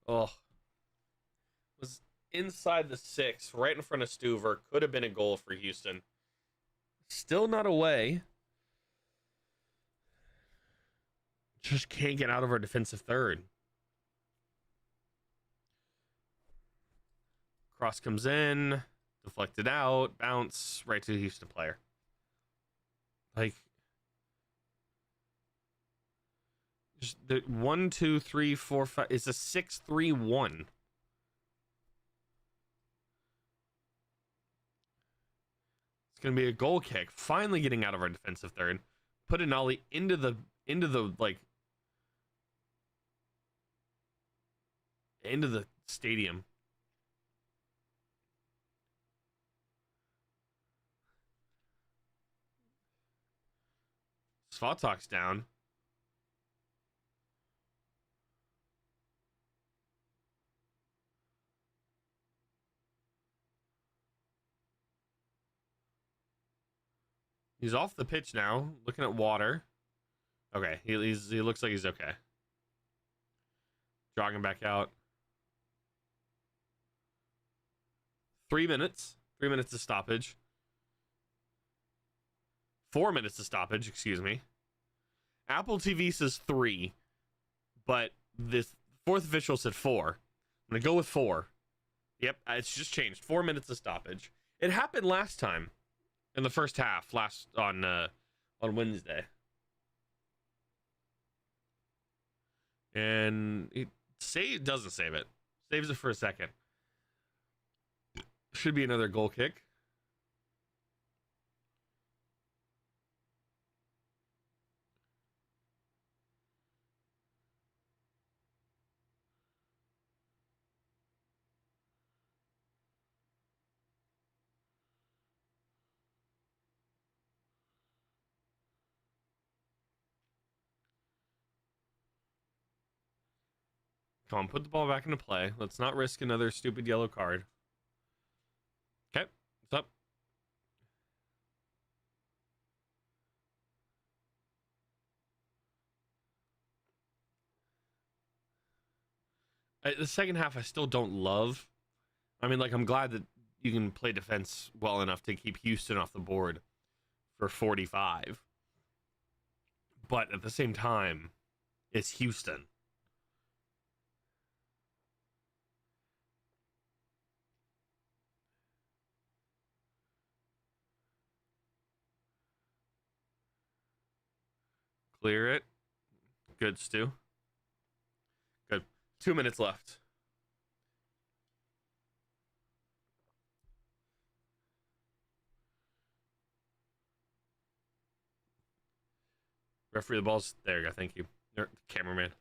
Oh, was inside the 6, right in front of Stuver. Could have been a goal for Houston. Still not away. Just can't get out of our defensive third. Cross comes in, deflected out, bounce right to the Houston player. Like, just the 1, 2, 3, 4, 5. It's a 6-3-1. It's gonna be a goal kick. Finally getting out of our defensive third. Put an ollie into the like into the stadium. Svatak's down. He's off the pitch now, looking at water. Okay, he looks like he's okay. Jogging back out. 3 minutes. 3 minutes of stoppage. 4 minutes of stoppage, excuse me. Apple TV says 3, but this fourth official said 4. I'm going to go with 4. Yep, it's just changed. 4 minutes of stoppage. It happened last time in the first half, on Wednesday. And it doesn't save it. Saves it for a second. Should be another goal kick. Come on, put the ball back into play. Let's not risk another stupid yellow card. Okay, what's up? The second half, I still don't love. I mean, like, I'm glad that you can play defense well enough to keep Houston off the board for 45. But at the same time, it's Houston. Clear it. Good, Stu. Good. 2 minutes left. Referee, the ball's there. You go. Thank you. Cameraman.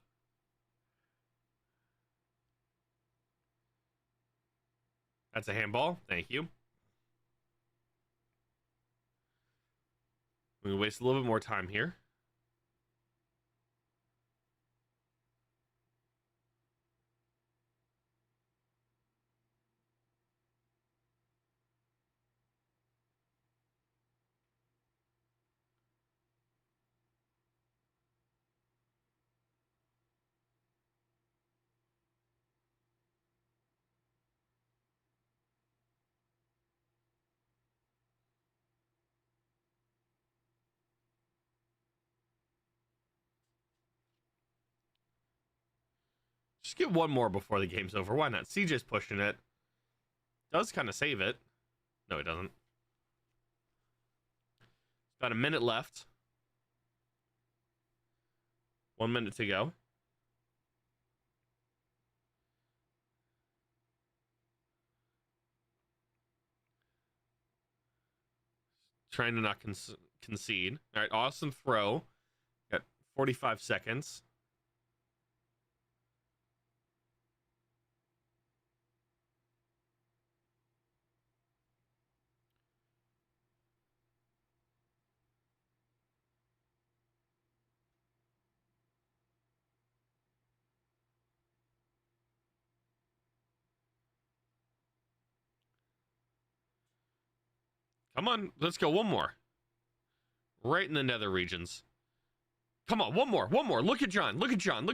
That's a handball. Thank you. We're going to waste a little bit more time here. Just get one more before the game's over. Why not? CJ's pushing it. Does kind of save it. No, it doesn't. About a minute left. 1 minute to go. Trying to not concede. All right, Austin throw. Got 45 seconds. Come on, let's go. One more. Right in the nether regions. Come on, one more. Look at John. Look at John.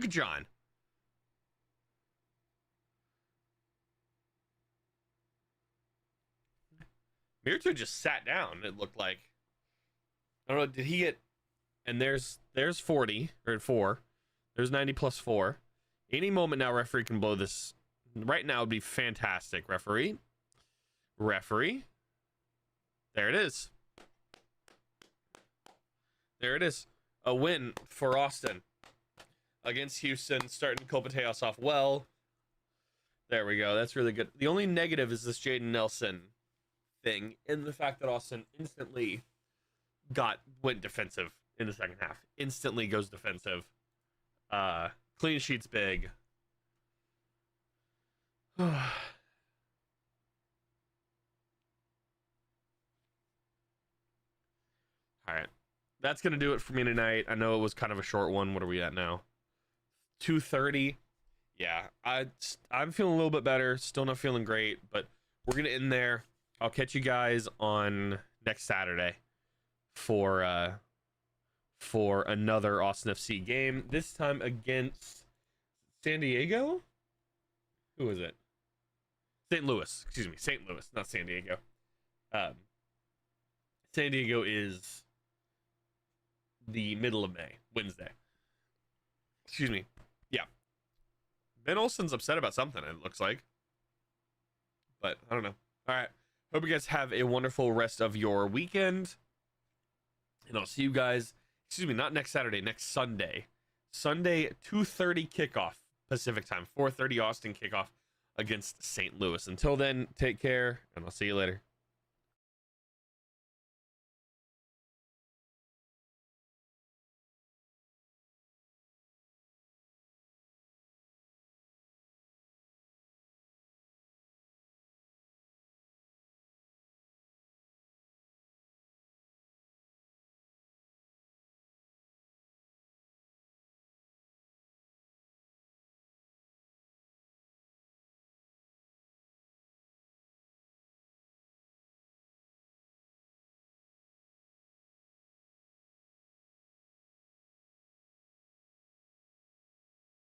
Mirto just sat down, it looked like. I don't know, did he get... And there's 40, or 4. There's 90 plus 4. Any moment now, referee can blow this. Right now would be fantastic, referee. There it is. A win for Austin against Houston, starting COPA TEJAS off well. There we go. That's really good. The only negative is this Jaden Nelson thing, and the fact that Austin instantly went defensive in the second half. Instantly goes defensive. Clean sheet's big. All right. That's going to do it for me tonight. I know it was kind of a short one. What are we at now? 2:30. Yeah, I'm feeling a little bit better. Still not feeling great, but we're going to end there. I'll catch you guys on next Saturday for another Austin FC game. This time against San Diego? Who is it? St. Louis. Excuse me. St. Louis, not San Diego. San Diego is the middle of May, Wednesday. Excuse me. Yeah. Ben Olsen's upset about something, it looks like. But I don't know. All right. Hope you guys have a wonderful rest of your weekend. And I'll see you guys, excuse me, not next Saturday, next Sunday. Sunday, 2:30 kickoff Pacific time, 4:30 Austin kickoff against St. Louis. Until then, take care, and I'll see you later.